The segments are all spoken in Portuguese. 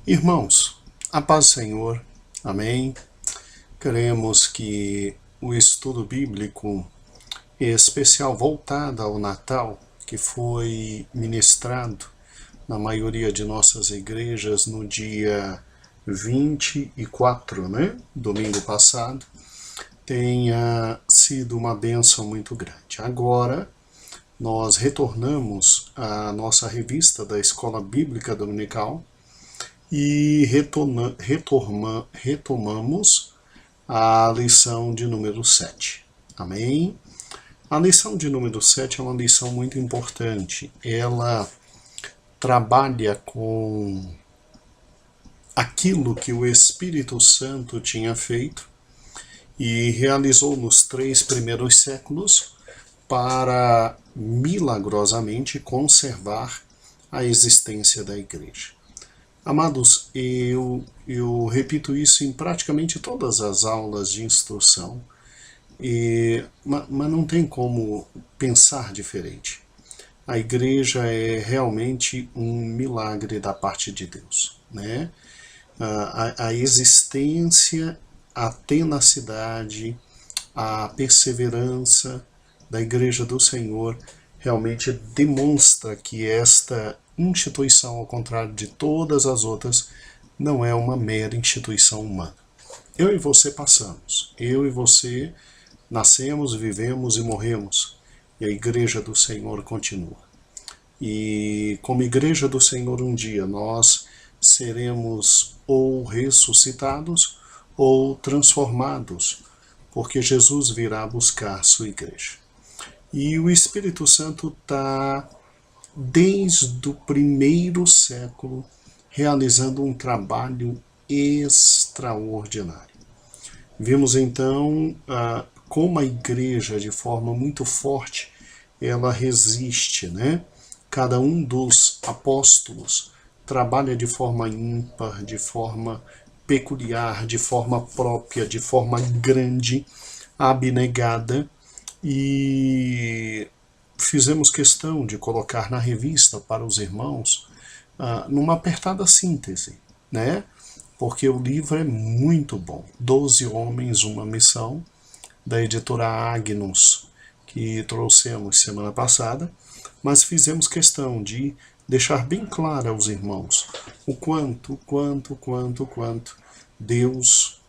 Irmãos, a paz do Senhor, amém? Queremos que o estudo bíblico, em especial voltado ao Natal, que foi ministrado na maioria de nossas igrejas no dia 24, né? Domingo passado, tenha sido uma bênção muito grande. Agora, nós retornamos à nossa revista da Escola Bíblica Dominical e retomamos a lição de número 7. Amém? A lição de número 7 é uma lição muito importante. Ela trabalha com aquilo que o Espírito Santo tinha feito e realizou nos 3 primeiros séculos para milagrosamente conservar a existência da igreja. Amados, eu repito isso em praticamente todas as aulas de instrução, mas não tem como pensar diferente. A igreja é realmente um milagre da parte de Deus, né? A existência, a tenacidade, a perseverança da Igreja do Senhor realmente demonstra que esta instituição, ao contrário de todas as outras, não é uma mera instituição humana. Eu e você passamos, eu e você nascemos, vivemos e morremos, e a Igreja do Senhor continua. E como Igreja do Senhor um dia nós seremos ou ressuscitados ou transformados, porque Jesus virá buscar sua igreja. E o Espírito Santo está, desde o primeiro século, realizando um trabalho extraordinário. Vimos então como a igreja, de forma muito forte, ela resiste, né? Cada um dos apóstolos trabalha de forma ímpar, de forma peculiar, de forma própria, de forma grande, abnegada, e fizemos questão de colocar na revista para os irmãos numa apertada síntese, né? Porque o livro é muito bom. 12 Homens, uma Missão, da editora Agnus, que trouxemos semana passada, mas fizemos questão de deixar bem claro aos irmãos o quanto Deus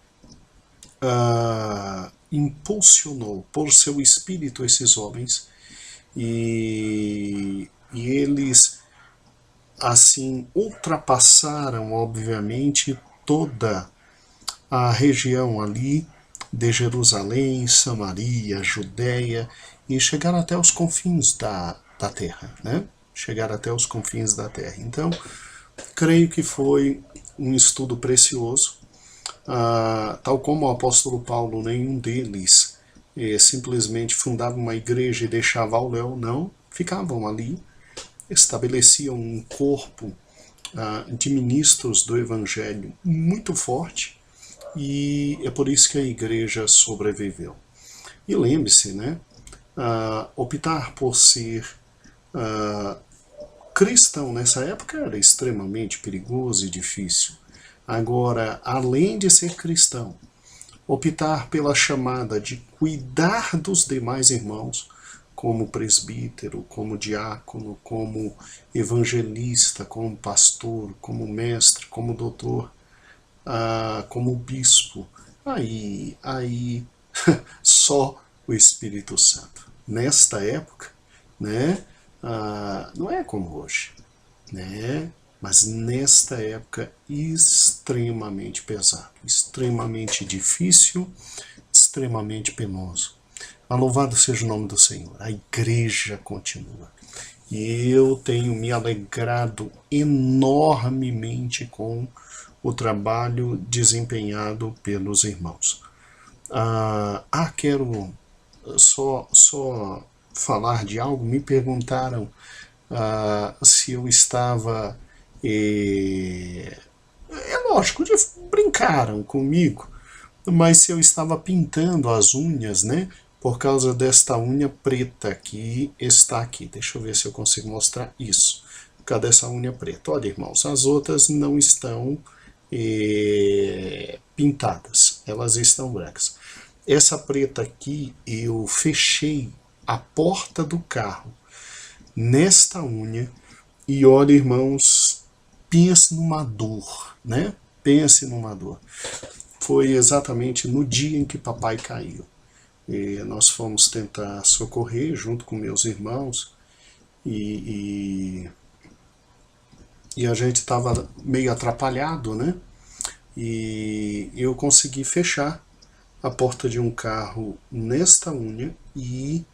impulsionou por seu Espírito esses homens e eles assim ultrapassaram obviamente toda a região ali de Jerusalém, Samaria, Judéia, e chegaram até os confins da terra, né? Chegaram até os confins da terra. Então, creio que foi um estudo precioso. Tal como o apóstolo Paulo, nenhum deles simplesmente fundava uma igreja e deixava ao léu, não. Ficavam ali, estabeleciam um corpo de ministros do evangelho muito forte, e é por isso que a igreja sobreviveu. E lembre-se, né? Optar por ser cristão nessa época era extremamente perigoso e difícil. Agora, além de ser cristão, optar pela chamada de cuidar dos demais irmãos, como presbítero, como diácono, como evangelista, como pastor, como mestre, como doutor, como bispo, aí só o Espírito Santo. Nesta época, né, não é como hoje, né, mas nesta época extremamente pesado, extremamente difícil, extremamente penoso. Mas louvado seja o nome do Senhor, a igreja continua. E eu tenho me alegrado enormemente com o trabalho desempenhado pelos irmãos. Quero só falar de algo. Me perguntaram se eu estava... É lógico, brincaram comigo, mas se eu estava pintando as unhas, né? Por causa desta unha preta que está aqui. Deixa eu ver se eu consigo mostrar isso. Cadê essa unha preta? Olha, irmãos, as outras não estão pintadas, elas estão brancas. Essa preta aqui, eu fechei a porta do carro nesta unha e olha, irmãos, pense numa dor, né? Pense numa dor. Foi exatamente no dia em que papai caiu. E nós fomos tentar socorrer junto com meus irmãos e a gente estava meio atrapalhado, né? E eu consegui fechar a porta de um carro nesta unha e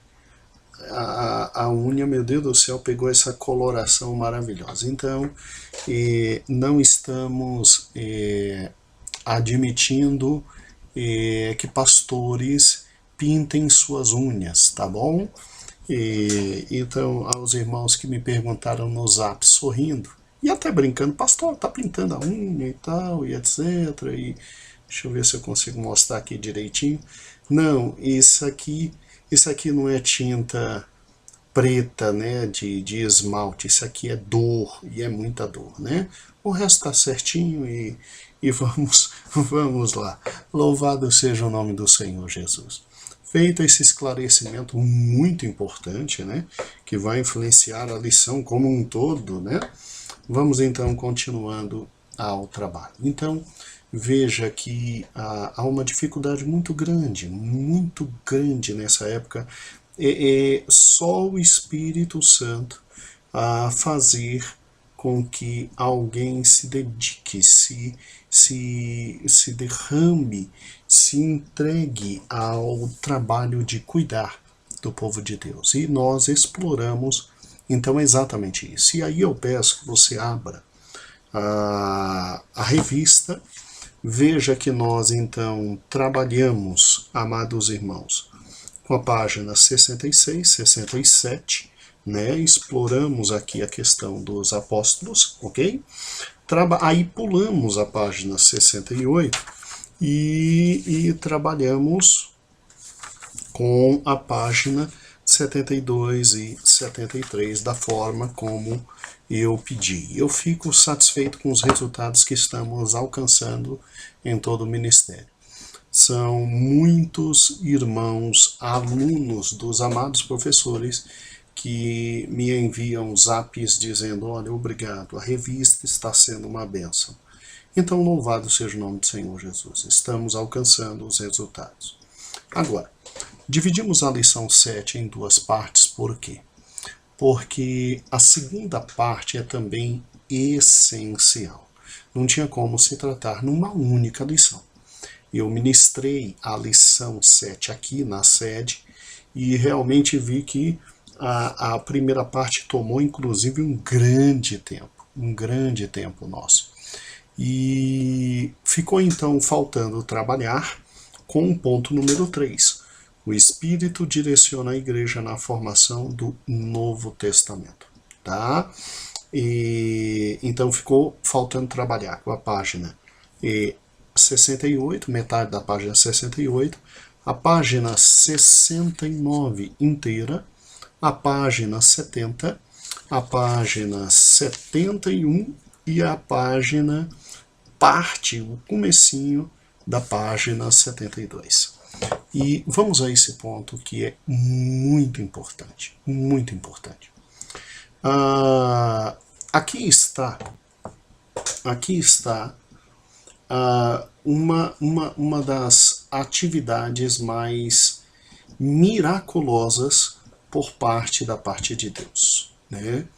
a unha, meu Deus do céu, pegou essa coloração maravilhosa. Então, não estamos admitindo que pastores pintem suas unhas, tá bom? Então, aos irmãos que me perguntaram no Zap sorrindo, e até brincando, pastor, tá pintando a unha e tal, e etc. E deixa eu ver se eu consigo mostrar aqui direitinho. Não, isso aqui não é tinta preta, né, de esmalte, isso aqui é dor, e é muita dor, né? O resto tá certinho e vamos lá. Louvado seja o nome do Senhor Jesus. Feito esse esclarecimento muito importante, né, que vai influenciar a lição como um todo, né, vamos então continuando ao trabalho. Então, veja que há uma dificuldade muito grande nessa época. Só o Espírito Santo a fazer com que alguém se dedique, se derrame, se entregue ao trabalho de cuidar do povo de Deus. E nós exploramos, então, exatamente isso. E aí eu peço que você abra a revista, veja que nós, então, trabalhamos, amados irmãos, com a página 66, 67, né? Exploramos aqui a questão dos apóstolos, ok? Aí pulamos a página 68 e trabalhamos com a página 72 e 73 da forma como eu pedi. Eu fico satisfeito com os resultados que estamos alcançando em todo o ministério. São muitos irmãos, alunos dos amados professores que me enviam zaps dizendo, olha, obrigado, a revista está sendo uma bênção. Então, louvado seja o nome do Senhor Jesus. Estamos alcançando os resultados. Agora, dividimos a lição 7 em duas partes, por quê? Porque a segunda parte é também essencial. Não tinha como se tratar numa única lição. Eu ministrei a lição 7 aqui na sede e realmente vi que a primeira parte tomou inclusive um grande tempo nosso. E ficou então faltando trabalhar com o ponto número 3. O Espírito direciona a igreja na formação do Novo Testamento. Tá? Então ficou faltando trabalhar com a página 68, metade da página 68, a página 69 inteira, a página 70, a página 71 e a página o comecinho da página 72. E vamos a esse ponto que é muito importante, muito importante. Aqui está uma das atividades mais miraculosas por parte de Deus, né?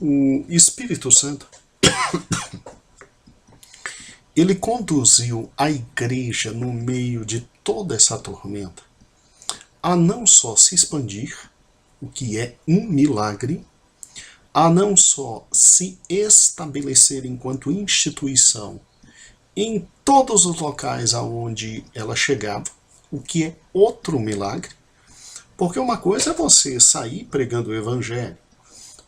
O Espírito Santo, ele conduziu a igreja no meio de toda essa tormenta a não só se expandir, o que é um milagre, a não só se estabelecer enquanto instituição em todos os locais aonde ela chegava, o que é outro milagre, porque uma coisa é você sair pregando o evangelho,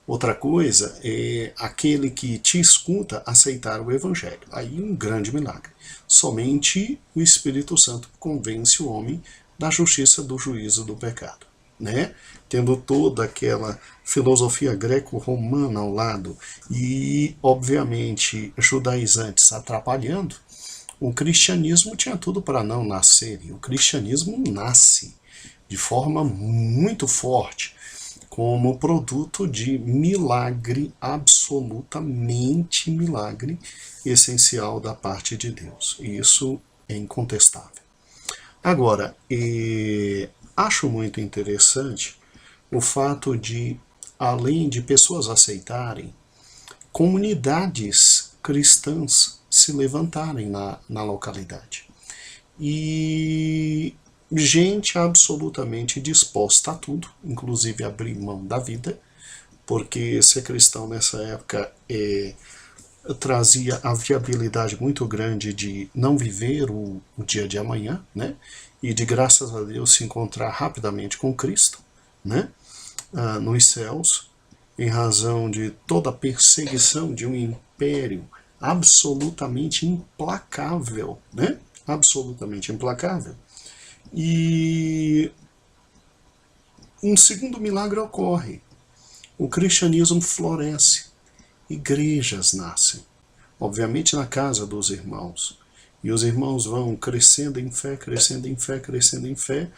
outra coisa é aquele que te escuta aceitar o evangelho. Aí um grande milagre. Somente o Espírito Santo convence o homem da justiça, do juízo, do pecado. né? Tendo toda aquela filosofia greco-romana ao lado e, obviamente, judaizantes atrapalhando, o cristianismo tinha tudo para não nascer. E o cristianismo nasce de forma muito forte, como produto de milagre, absolutamente milagre, essencial da parte de Deus. Isso é incontestável. Agora, acho muito interessante o fato de, além de pessoas aceitarem, comunidades cristãs se levantarem na localidade. E gente absolutamente disposta a tudo, inclusive abrir mão da vida, porque ser cristão nessa época trazia a viabilidade muito grande de não viver o dia de amanhã, né? E de, graças a Deus, se encontrar rapidamente com Cristo, né? Nos céus, em razão de toda a perseguição de um império absolutamente implacável, né? Absolutamente implacável. E um segundo milagre ocorre. O cristianismo floresce, igrejas nascem, obviamente na casa dos irmãos. E os irmãos vão crescendo em fé, crescendo em fé, crescendo em fé,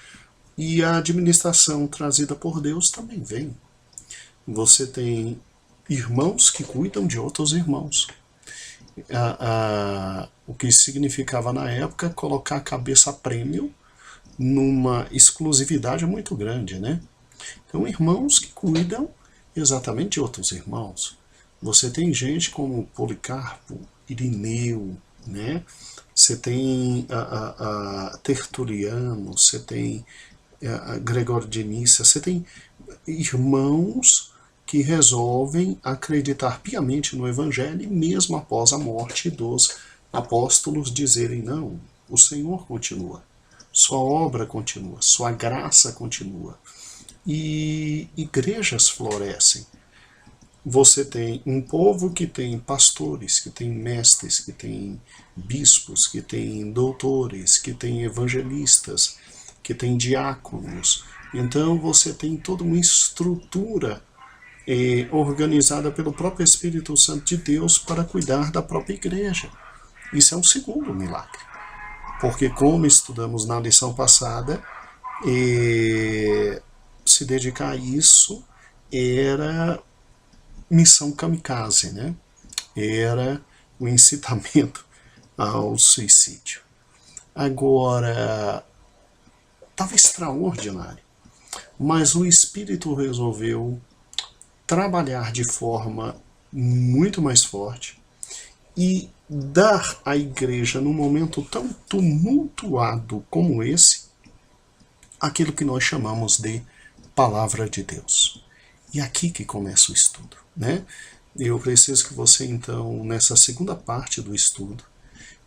e a administração trazida por Deus também vem. Você tem irmãos que cuidam de outros irmãos. O que significava na época colocar a cabeça a prêmio numa exclusividade muito grande, né? Então, irmãos que cuidam exatamente de outros irmãos. Você tem gente como Policarpo, Irineu, né? Você tem Tertuliano, você tem Gregório de Nícia, você tem irmãos que resolvem acreditar piamente no Evangelho, mesmo após a morte dos apóstolos dizerem: não, o Senhor continua, sua obra continua, sua graça continua. E igrejas florescem. Você tem um povo que tem pastores, que tem mestres, que tem bispos, que tem doutores, que tem evangelistas, que tem diáconos. Então você tem toda uma estrutura organizada pelo próprio Espírito Santo de Deus para cuidar da própria igreja. Isso é um segundo milagre. Porque, como estudamos na lição passada, se dedicar a isso era missão kamikaze, né? Era o incitamento ao suicídio. Agora, estava extraordinário, mas o Espírito resolveu trabalhar de forma muito mais forte e dar à igreja, num momento tão tumultuado como esse, aquilo que nós chamamos de Palavra de Deus. E aqui que começa o estudo, né? Eu preciso que você, então, nessa segunda parte do estudo,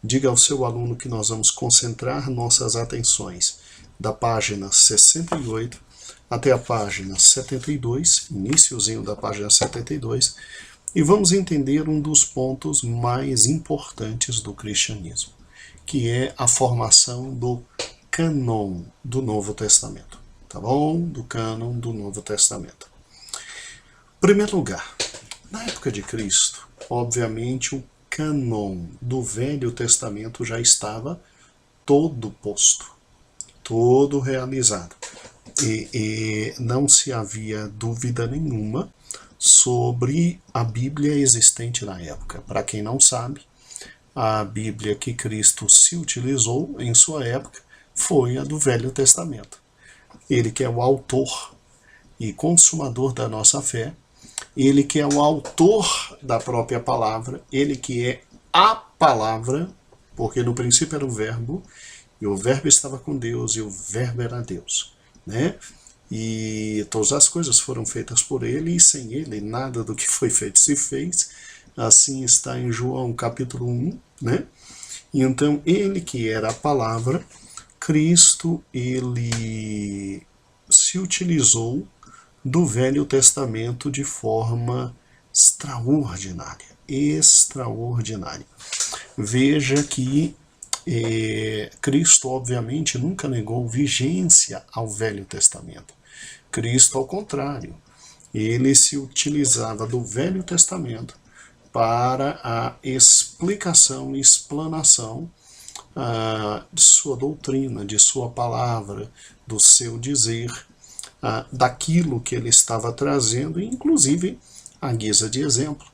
diga ao seu aluno que nós vamos concentrar nossas atenções da página 68 até a página 72, iniciozinho da página 72, e vamos entender um dos pontos mais importantes do cristianismo, que é a formação do cânon do Novo Testamento, tá bom? Do cânon do Novo Testamento. Em primeiro lugar, na época de Cristo, obviamente o cânon do Velho Testamento já estava todo posto, todo realizado. E não se havia dúvida nenhuma sobre a Bíblia existente na época. Para quem não sabe, a Bíblia que Cristo se utilizou em sua época foi a do Velho Testamento. Ele que é o autor e consumador da nossa fé, ele que é o autor da própria palavra, ele que é a palavra, porque no princípio era o verbo, e o verbo estava com Deus, e o verbo era Deus, né? E todas as coisas foram feitas por ele, e sem ele nada do que foi feito se fez. Assim está em João capítulo 1, né? E então ele que era a palavra, Cristo, ele se utilizou do Velho Testamento de forma extraordinária, extraordinária. Veja que Cristo, obviamente, nunca negou vigência ao Velho Testamento, Cristo, ao contrário, ele se utilizava do Velho Testamento para a explicação e explanação de sua doutrina, de sua palavra, do seu dizer, daquilo que ele estava trazendo, inclusive à guisa de exemplo,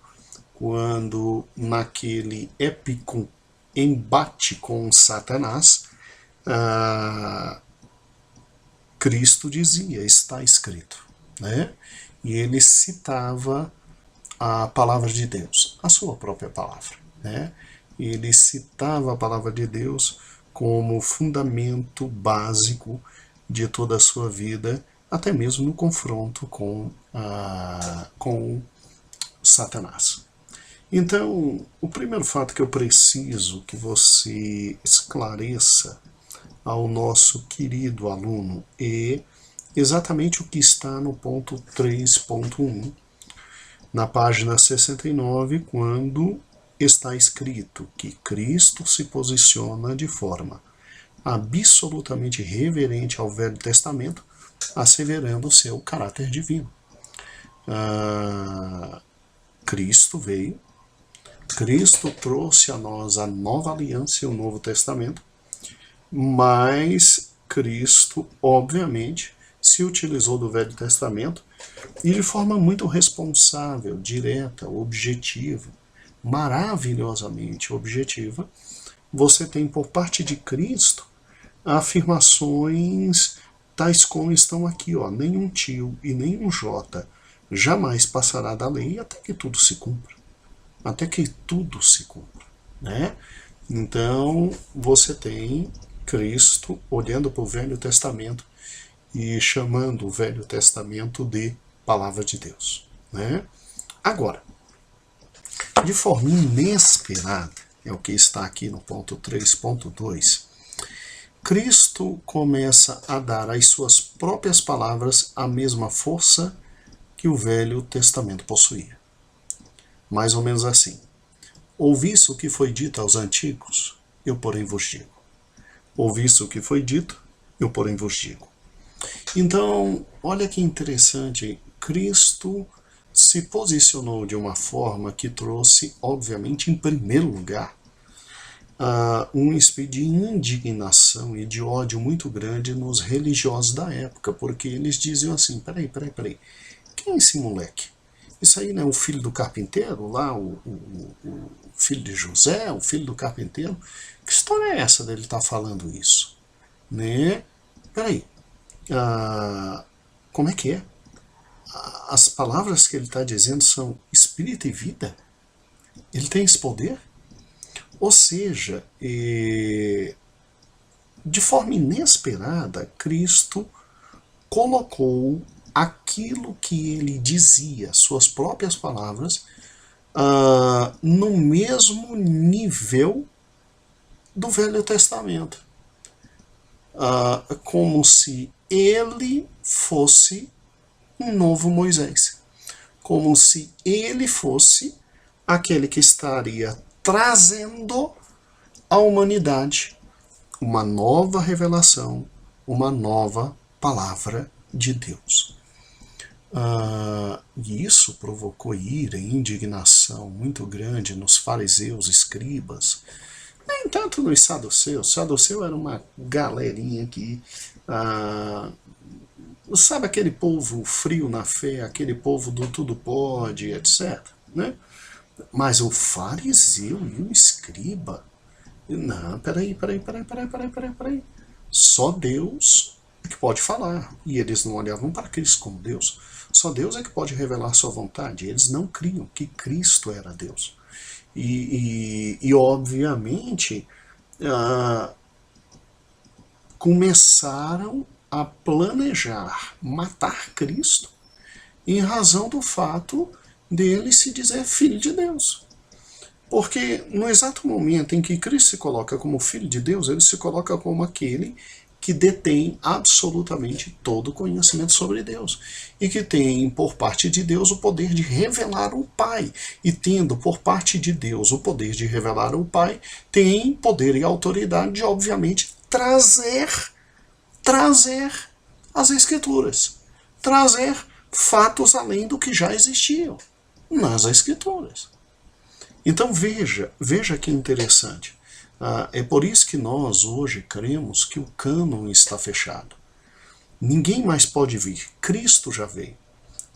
quando naquele épico embate com Satanás, Cristo dizia, está escrito, né? E ele citava a palavra de Deus, a sua própria palavra, né? Ele citava a palavra de Deus como fundamento básico de toda a sua vida, até mesmo no confronto com Satanás. Então, o primeiro fato que eu preciso que você esclareça ao nosso querido aluno é exatamente o que está no ponto 3.1, na página 69, quando está escrito que Cristo se posiciona de forma absolutamente reverente ao Velho Testamento, asseverando o seu caráter divino. Cristo veio, Cristo trouxe a nós a nova aliança e o Novo Testamento, mas Cristo, obviamente, se utilizou do Velho Testamento e de forma muito responsável, direta, objetiva, maravilhosamente objetiva. Você tem por parte de Cristo afirmações tais como estão aqui, ó, nenhum tio e nenhum jota jamais passará da lei até que tudo se cumpra. Até que tudo se cumpra, né? Então, você tem Cristo olhando para o Velho Testamento e chamando o Velho Testamento de Palavra de Deus, né? Agora, de forma inesperada, é o que está aqui no ponto 3.2, Cristo começa a dar às suas próprias palavras a mesma força que o Velho Testamento possuía. Mais ou menos assim: ouvisse o que foi dito aos antigos, eu porém vos digo. Ouvisse o que foi dito, eu porém vos digo. Então, olha que interessante, Cristo se posicionou de uma forma que trouxe, obviamente, em primeiro lugar, um espírito de indignação e de ódio muito grande nos religiosos da época, porque eles diziam assim, peraí, quem é esse moleque? Isso aí não é o filho do carpinteiro, lá, o filho de José, o filho do carpinteiro? Que história é essa dele estar falando isso? Né? Peraí, como é que é? As palavras que ele está dizendo são espírito e vida? Ele tem esse poder? Ou seja, de forma inesperada, Cristo colocou aquilo que ele dizia, suas próprias palavras, no mesmo nível do Velho Testamento. Como se ele fosse um novo Moisés. Como se ele fosse aquele que estaria trazendo à humanidade uma nova revelação, uma nova palavra de Deus. E isso provocou ira e indignação muito grande nos fariseus, escribas, nem tanto nos saduceus. Saduceu era uma galerinha que, sabe aquele povo frio na fé, aquele povo do tudo pode, etc., né? Mas o fariseu e o escriba, não, peraí. Só Deus é que pode falar. E eles não olhavam para Cristo como Deus. Só Deus é que pode revelar sua vontade. Eles não criam que Cristo era Deus. E obviamente, começaram a planejar matar Cristo em razão do fato dele se dizer filho de Deus. Porque no exato momento em que Cristo se coloca como filho de Deus, ele se coloca como aquele que detém absolutamente todo o conhecimento sobre Deus e que tem por parte de Deus o poder de revelar o Pai. E tendo por parte de Deus o poder de revelar o Pai, tem poder e autoridade de, obviamente, trazer as Escrituras. trazer fatos além do que já existiam nas Escrituras. Então veja que interessante. É por isso que nós hoje cremos que o cânon está fechado. Ninguém mais pode vir. Cristo já veio.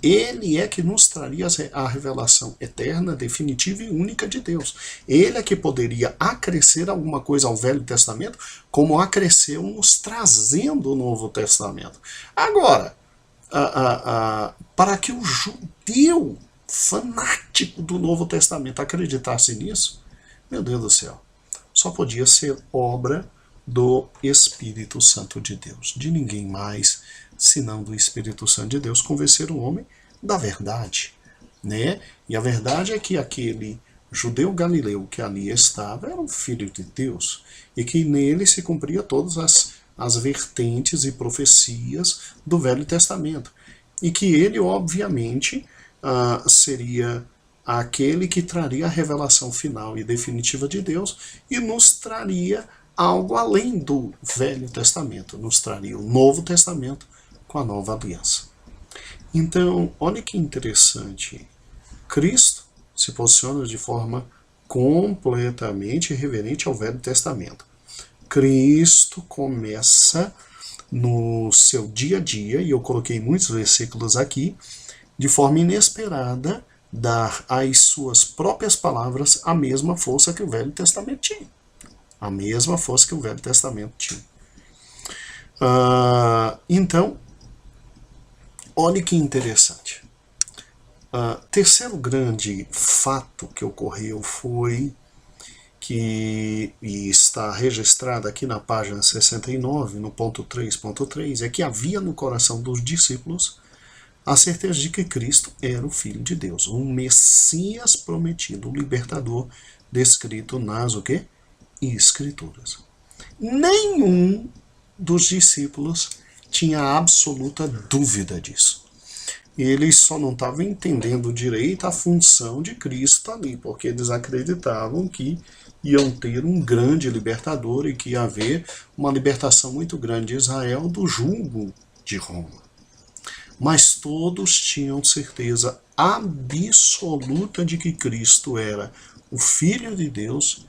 Ele é que nos traria a revelação eterna, definitiva e única de Deus. Ele é que poderia acrescer alguma coisa ao Velho Testamento, como acresceu nos trazendo o Novo Testamento. Agora, para que o judeu fanático do Novo Testamento acreditasse nisso, meu Deus do céu, só podia ser obra do Espírito Santo de Deus, de ninguém mais, senão do Espírito Santo de Deus, convencer o homem da verdade, né? E a verdade é que aquele judeu galileu que ali estava era um filho de Deus, e que nele se cumpria todas as vertentes e profecias do Velho Testamento, e que ele, obviamente, seria aquele que traria a revelação final e definitiva de Deus e nos traria algo além do Velho Testamento, nos traria o Novo Testamento com a nova aliança. Então, olha que interessante, Cristo se posiciona de forma completamente reverente ao Velho Testamento. Cristo começa no seu dia a dia, e eu coloquei muitos versículos aqui, de forma inesperada, dar às suas próprias palavras a mesma força que o Velho Testamento tinha. A mesma força que o Velho Testamento tinha. Então, olha que interessante. Terceiro grande fato que ocorreu foi que, e está registrado aqui na página 69, no ponto 3.3, é que havia no coração dos discípulos a certeza de que Cristo era o Filho de Deus, um Messias prometido, o libertador descrito nas o quê? Escrituras. Nenhum dos discípulos tinha absoluta dúvida disso. Eles só não estavam entendendo direito a função de Cristo ali, porque eles acreditavam que iam ter um grande libertador e que ia haver uma libertação muito grande de Israel do jugo de Roma. Mas todos tinham certeza absoluta de que Cristo era o Filho de Deus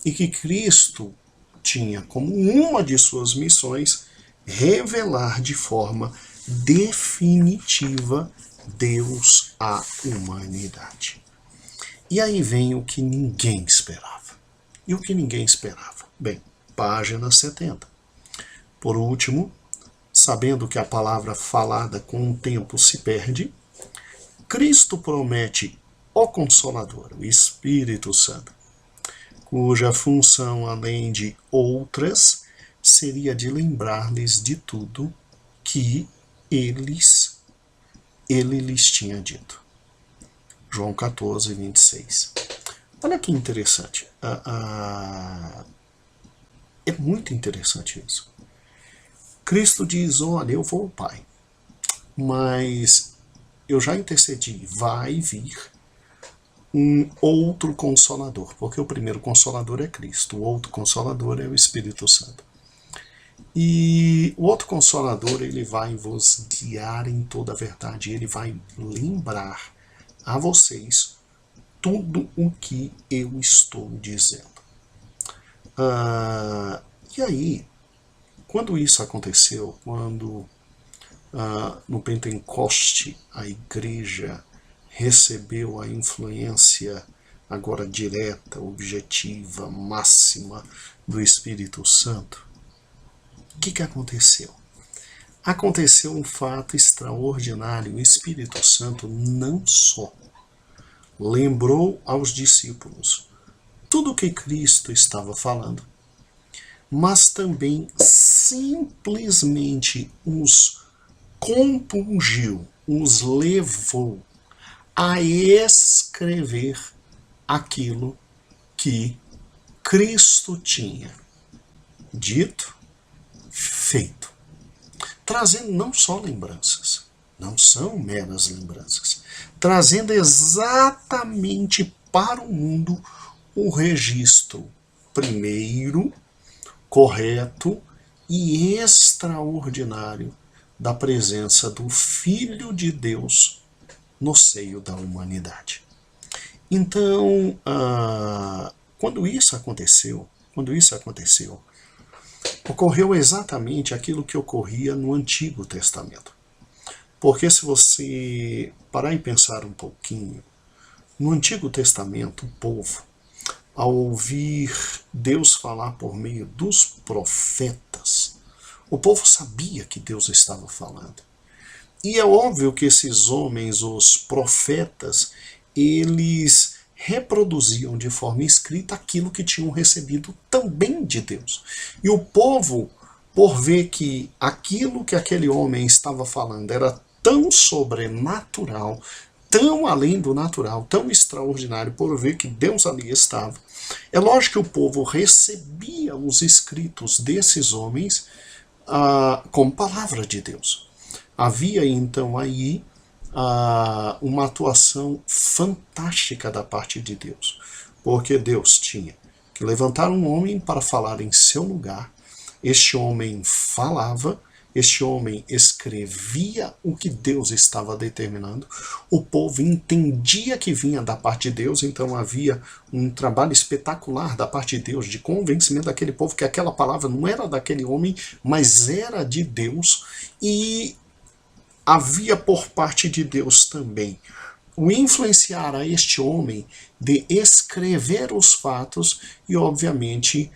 e que Cristo tinha como uma de suas missões revelar de forma definitiva Deus à humanidade. E aí vem o que ninguém esperava. E o que ninguém esperava? Bem, página 70. Por último, sabendo que a palavra falada com o tempo se perde, Cristo promete o Consolador, o Espírito Santo, cuja função, além de outras, seria de lembrar-lhes de tudo que ele lhes tinha dito. João 14, 26. Olha que interessante. É muito interessante isso. Cristo diz, olha, eu vou ao Pai, mas eu já intercedi, vai vir um outro Consolador, porque o primeiro Consolador é Cristo, o outro Consolador é o Espírito Santo. E o outro Consolador, ele vai vos guiar em toda a verdade, ele vai lembrar a vocês tudo o que eu estou dizendo. E aí, quando isso aconteceu, quando no Pentecoste a igreja recebeu a influência agora direta, objetiva, máxima do Espírito Santo, o que aconteceu? Aconteceu um fato extraordinário. O Espírito Santo não só lembrou aos discípulos tudo o que Cristo estava falando, mas também simplesmente os compungiu, os levou a escrever aquilo que Cristo tinha dito, feito, trazendo não só lembranças, não são meras lembranças, trazendo exatamente para o mundo o registro primeiro, correto e extraordinário da presença do Filho de Deus no seio da humanidade. Então, quando isso aconteceu, ocorreu exatamente aquilo que ocorria no Antigo Testamento. Porque se você parar e pensar um pouquinho, no Antigo Testamento, o povo, ao ouvir Deus falar por meio dos profetas, o povo sabia que Deus estava falando. E é óbvio que esses homens, os profetas, eles reproduziam de forma escrita aquilo que tinham recebido também de Deus. E o povo, por ver que aquilo que aquele homem estava falando era tão sobrenatural, tão além do natural, tão extraordinário, por ver que Deus ali estava, é lógico que o povo recebia os escritos desses homens como palavra de Deus. Havia então aí uma atuação fantástica da parte de Deus, porque Deus tinha que levantar um homem para falar em seu lugar. Este homem falava, este homem escrevia o que Deus estava determinando, o povo entendia que vinha da parte de Deus, então havia um trabalho espetacular da parte de Deus, de convencimento daquele povo que aquela palavra não era daquele homem, mas era de Deus, e havia por parte de Deus também o influenciar a este homem de escrever os fatos e, obviamente,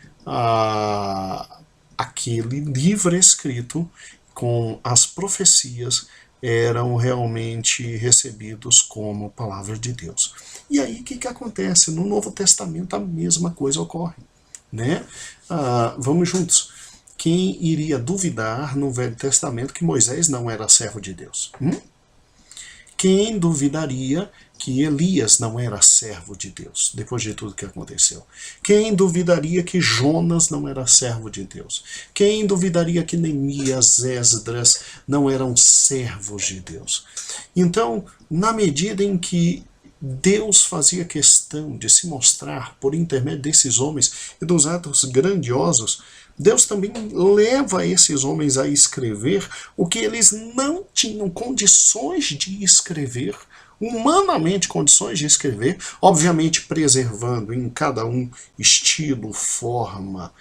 aquele livro escrito com as profecias eram realmente recebidos como palavra de Deus. E aí o que acontece? No Novo Testamento a mesma coisa ocorre, né? Vamos juntos. Quem iria duvidar no Velho Testamento que Moisés não era servo de Deus? Quem duvidaria que Elias não era servo de Deus, depois de tudo que aconteceu? Quem duvidaria que Jonas não era servo de Deus? Quem duvidaria que Neemias, Esdras não eram servos de Deus? Então, na medida em que Deus fazia questão de se mostrar por intermédio desses homens e dos atos grandiosos, Deus também leva esses homens a escrever o que eles não tinham condições de escrever, humanamente condições de escrever, obviamente preservando em cada um estilo, forma,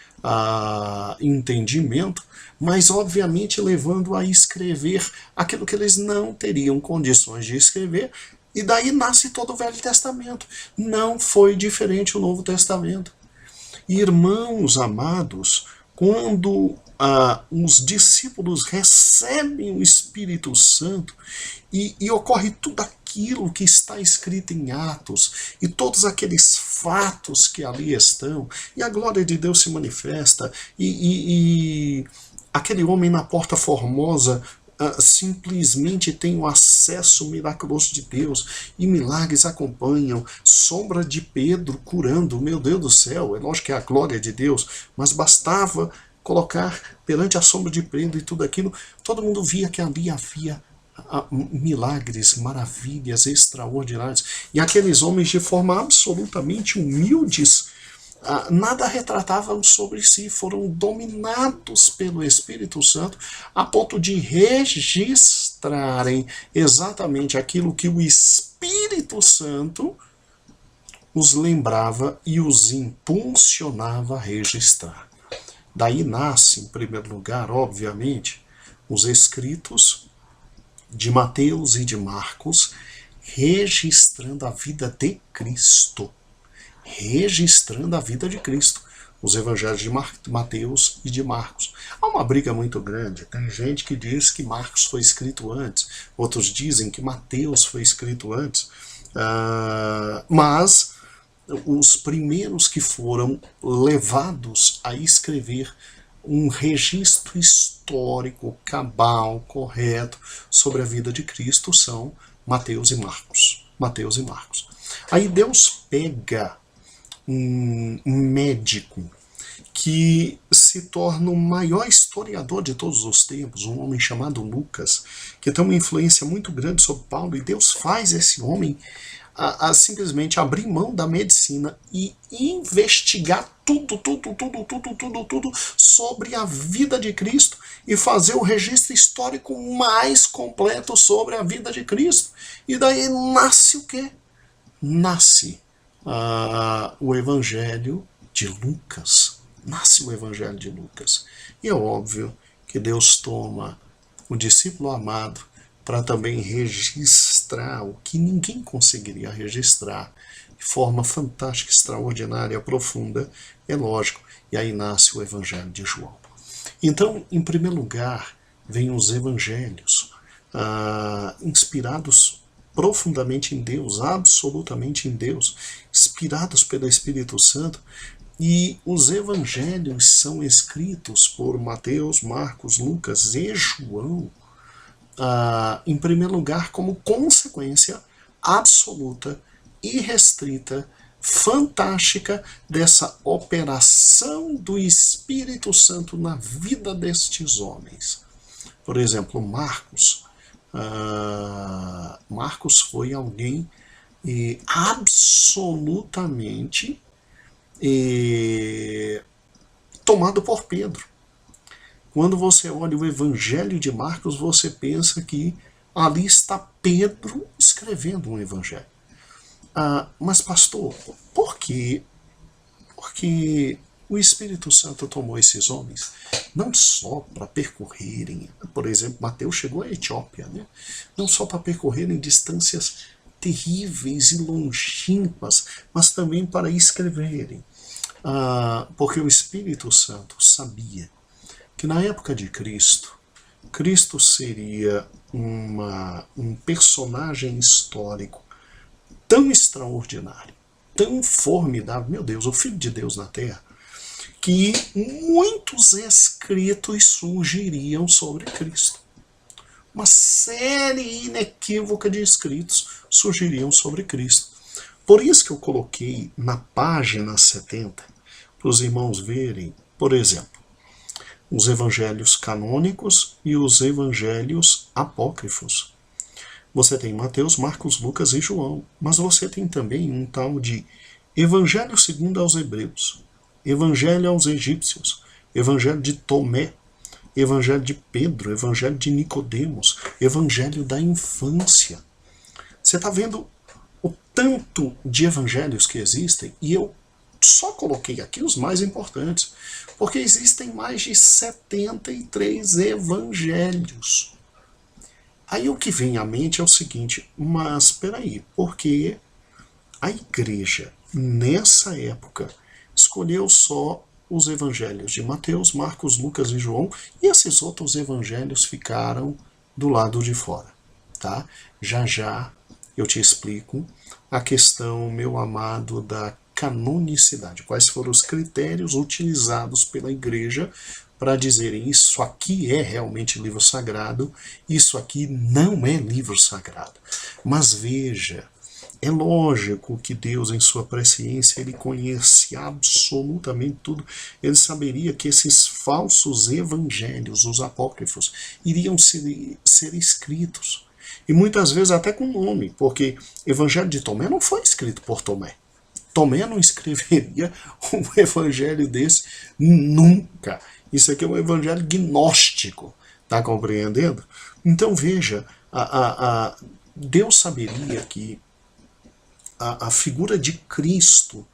entendimento, mas obviamente levando a escrever aquilo que eles não teriam condições de escrever, e daí nasce todo o Velho Testamento. Não foi diferente o Novo Testamento. Irmãos amados, quando os discípulos recebem o Espírito Santo e ocorre tudo aquilo que está escrito em Atos e todos aqueles fatos que ali estão, e a glória de Deus se manifesta, e aquele homem na Porta Formosa simplesmente tem o acesso miraculoso de Deus, e milagres acompanham, sombra de Pedro curando, meu Deus do céu, é lógico que é a glória de Deus, mas bastava colocar perante a sombra de Pedro e tudo aquilo, todo mundo via que ali havia milagres, maravilhas extraordinárias, e aqueles homens de forma absolutamente humildes, nada retratavam sobre si, foram dominados pelo Espírito Santo a ponto de registrarem exatamente aquilo que o Espírito Santo os lembrava e os impulsionava a registrar. Daí nasce, em primeiro lugar, obviamente, os escritos de Mateus e de Marcos, registrando a vida de Cristo. Registrando a vida de Cristo. Os evangelhos de Mateus e de Marcos. Há uma briga muito grande. Tem gente que diz que Marcos foi escrito antes. Outros dizem que Mateus foi escrito antes. Mas os primeiros que foram levados a escrever um registro histórico, cabal, correto, sobre a vida de Cristo são Mateus e Marcos. Mateus e Marcos. Aí Deus pega um médico que se torna o maior historiador de todos os tempos, um homem chamado Lucas, que tem uma influência muito grande sobre Paulo, e Deus faz esse homem simplesmente abrir mão da medicina e investigar tudo sobre a vida de Cristo e fazer o registro histórico mais completo sobre a vida de Cristo. E daí nasce o quê? Nasce o Evangelho de Lucas. Nasce o Evangelho de Lucas. E é óbvio que Deus toma o discípulo amado para também registrar o que ninguém conseguiria registrar de forma fantástica, extraordinária, profunda, é lógico. E aí nasce o Evangelho de João. Então, em primeiro lugar, vêm os evangelhos, inspirados profundamente em Deus, absolutamente em Deus, inspirados pelo Espírito Santo, e os evangelhos são escritos por Mateus, Marcos, Lucas e João, em primeiro lugar, como consequência absoluta, irrestrita, fantástica dessa operação do Espírito Santo na vida destes homens. Por exemplo, Marcos foi alguém absolutamente tomado por Pedro. Quando você olha o Evangelho de Marcos, você pensa que ali está Pedro escrevendo um evangelho. Mas pastor, por quê? Porque o Espírito Santo tomou esses homens não só para percorrerem, por exemplo, Mateus chegou à Etiópia, né? Não só para percorrerem distâncias terríveis e longínquas, mas também para escreverem. Porque o Espírito Santo sabia que na época de Cristo, Cristo seria um personagem histórico tão extraordinário, tão formidável, meu Deus, o Filho de Deus na Terra, que muitos escritos surgiriam sobre Cristo. Uma série inequívoca de escritos surgiriam sobre Cristo. Por isso que eu coloquei na página 70, para os irmãos verem, por exemplo, os evangelhos canônicos e os evangelhos apócrifos. Você tem Mateus, Marcos, Lucas e João, mas você tem também um tal de Evangelho segundo aos Hebreus, Evangelho aos Egípcios, Evangelho de Tomé, Evangelho de Pedro, Evangelho de Nicodemos, Evangelho da infância. Você está vendo o tanto de evangelhos que existem, e eu só coloquei aqui os mais importantes, porque existem mais de 73 evangelhos. Aí o que vem à mente é o seguinte, mas espera aí, porque a igreja, nessa época, escolheu só os evangelhos de Mateus, Marcos, Lucas e João, e esses outros evangelhos ficaram do lado de fora, tá? Já já eu te explico a questão, meu amado, da canonicidade, quais foram os critérios utilizados pela igreja para dizerem isso aqui é realmente livro sagrado, isso aqui não é livro sagrado. Mas veja, é lógico que Deus, em sua presciência, ele conhece absolutamente tudo. Ele saberia que esses falsos evangelhos, os apócrifos, iriam ser escritos. E muitas vezes até com nome, porque o Evangelho de Tomé não foi escrito por Tomé. Tomé não escreveria um evangelho desse nunca. Isso aqui é um evangelho gnóstico, tá compreendendo? Então veja, Deus saberia que a figura de Cristo,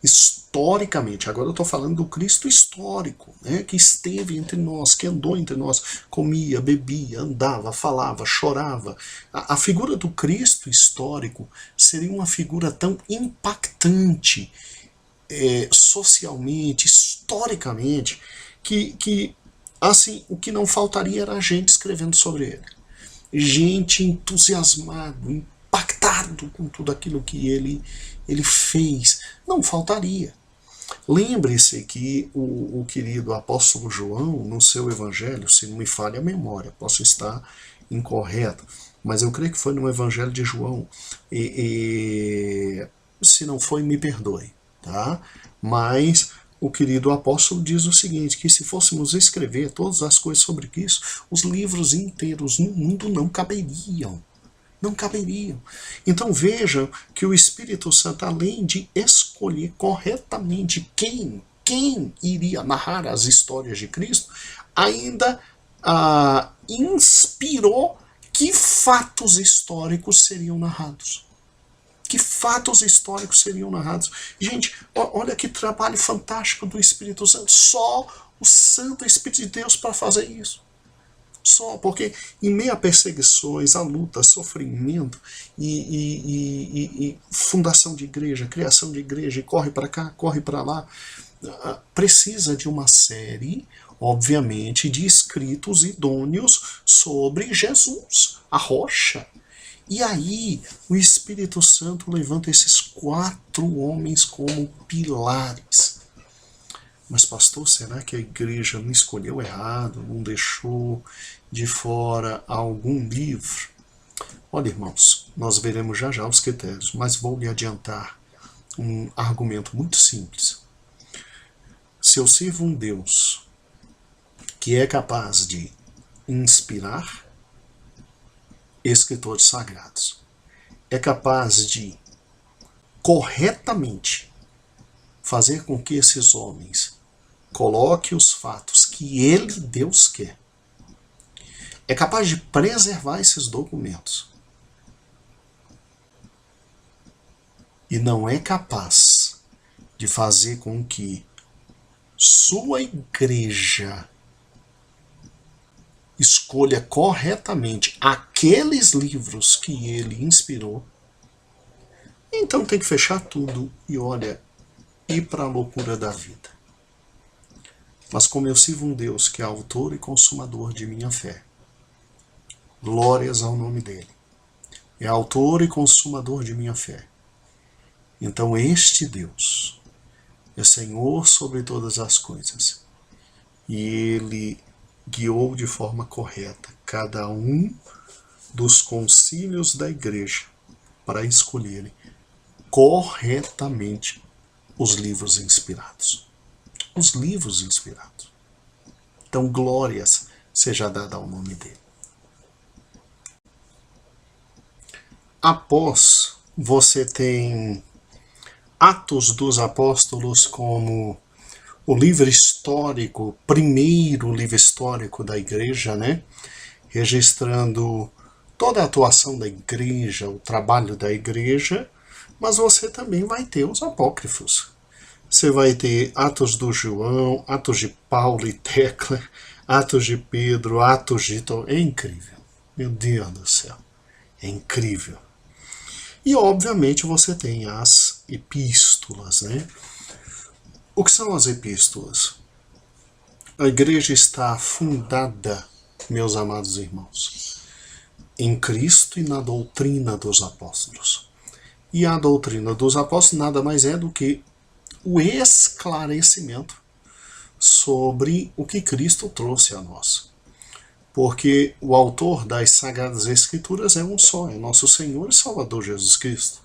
historicamente, agora eu estou falando do Cristo histórico, né, que esteve entre nós, que andou entre nós, comia, bebia, andava, falava, chorava. A figura do Cristo histórico seria uma figura tão impactante socialmente, historicamente, que assim, o que não faltaria era gente escrevendo sobre ele. Gente entusiasmado, impactado com tudo aquilo que ele fez. Não faltaria. Lembre-se que o querido apóstolo João, no seu evangelho, se não me falha a memória, posso estar incorreto, mas eu creio que foi no evangelho de João, se não foi, me perdoe, tá? Mas o querido apóstolo diz o seguinte, que se fôssemos escrever todas as coisas sobre Cristo, os livros inteiros no mundo não caberiam. Não caberiam. Então vejam que o Espírito Santo, além de escolher corretamente quem iria narrar as histórias de Cristo, ainda inspirou que fatos históricos seriam narrados. Que fatos históricos seriam narrados. Gente, olha que trabalho fantástico do Espírito Santo. Só o Santo Espírito de Deus para fazer isso. Só, porque em meio a perseguições, a luta, sofrimento e fundação de igreja, criação de igreja, corre para cá, corre para lá, precisa de uma série, obviamente, de escritos idôneos sobre Jesus, a rocha. E aí o Espírito Santo levanta esses 4 homens como pilares. Mas pastor, será que a igreja não escolheu errado, não deixou de fora algum livro? Olha, irmãos, nós veremos já já os critérios, mas vou lhe adiantar um argumento muito simples. Se eu sirvo um Deus que é capaz de inspirar escritores sagrados, é capaz de corretamente fazer com que esses homens coloquem os fatos que ele, Deus, quer, é capaz de preservar esses documentos e não é capaz de fazer com que sua igreja escolha corretamente aqueles livros que ele inspirou, então tem que fechar tudo e, olha, ir para a loucura da vida. Mas como eu sirvo um Deus que é autor e consumador de minha fé, glórias ao nome dele, é autor e consumador de minha fé, então este Deus é Senhor sobre todas as coisas, e ele guiou de forma correta cada um dos concílios da igreja para escolherem corretamente os livros inspirados. Os livros inspirados. Então, glórias seja dada ao nome dele. Após, você tem Atos dos Apóstolos como o livro histórico, primeiro livro histórico da igreja, né? Registrando toda a atuação da igreja, o trabalho da igreja, mas você também vai ter os apócrifos. Você vai ter Atos do João, Atos de Paulo e Tecla, Atos de Pedro, Atos de... É incrível. Meu Deus do céu. É incrível. E, obviamente, você tem as epístolas, né? O que são as epístolas? A igreja está fundada, meus amados irmãos, em Cristo e na doutrina dos apóstolos. E a doutrina dos apóstolos nada mais é do que o esclarecimento sobre o que Cristo trouxe a nós. Porque o autor das Sagradas Escrituras é um só, é nosso Senhor e Salvador Jesus Cristo.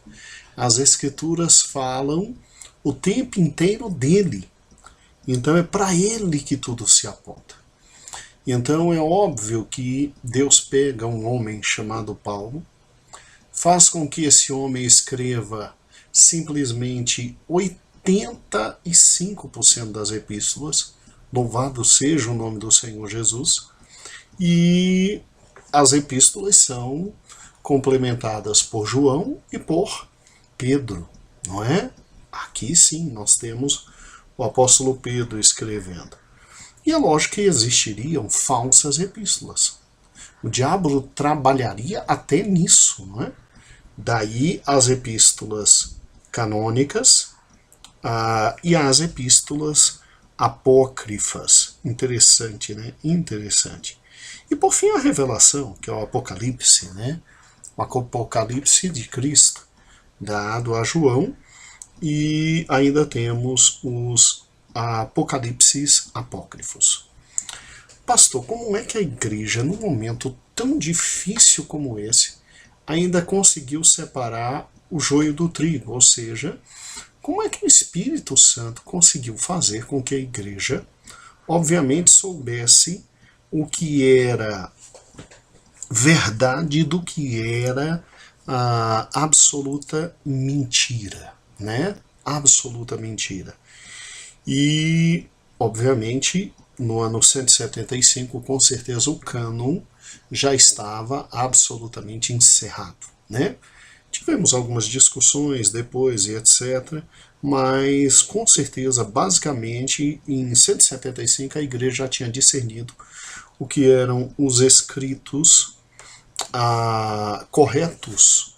As Escrituras falam o tempo inteiro dele. Então é para ele que tudo se aponta. Então é óbvio que Deus pega um homem chamado Paulo, faz com que esse homem escreva simplesmente 85% das epístolas, louvado seja o nome do Senhor Jesus, e as epístolas são complementadas por João e por Pedro, não é? Aqui sim nós temos o apóstolo Pedro escrevendo. E é lógico que existiriam falsas epístolas. O diabo trabalharia até nisso, não é? Daí as epístolas canônicas e as epístolas apócrifas. Interessante, né? Interessante. E por fim a revelação, que é o Apocalipse, né? O Apocalipse de Cristo, dado a João. E ainda temos os apocalipses apócrifos. Pastor, como é que a igreja, num momento tão difícil como esse, ainda conseguiu separar o joio do trigo, ou seja, Como é que o Espírito Santo conseguiu fazer com que a igreja, obviamente, soubesse o que era verdade do que era a absoluta mentira, né? Absoluta mentira. E, obviamente, no ano 175, com certeza, o cânon já estava absolutamente encerrado, né? Tivemos algumas discussões depois e etc., mas com certeza, basicamente, em 175 a igreja já tinha discernido o que eram os escritos corretos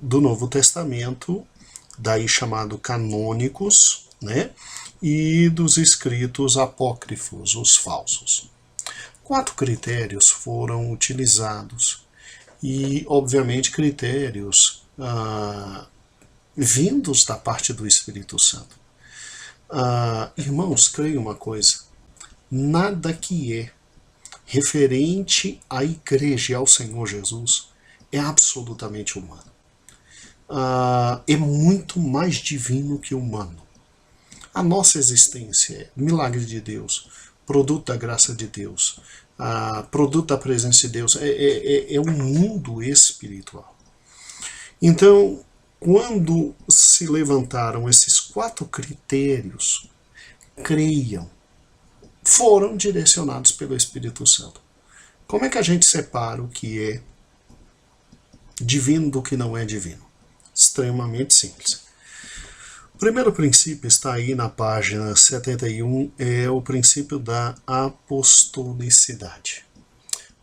do Novo Testamento, daí chamado canônicos, né? E dos escritos apócrifos, os falsos. 4 critérios foram utilizados e, obviamente, critérios vindos da parte do Espírito Santo. Irmãos, creio uma coisa, nada que é referente à igreja e ao Senhor Jesus é absolutamente humano. É muito mais divino que humano. A nossa existência é milagre de Deus, produto da graça de Deus, produto da presença de Deus, é um mundo espiritual. Então, quando se levantaram esses 4 critérios, creiam, foram direcionados pelo Espírito Santo. Como é que a gente separa o que é divino do que não é divino? Extremamente simples. O primeiro princípio está aí na página 71, é o princípio da apostolicidade.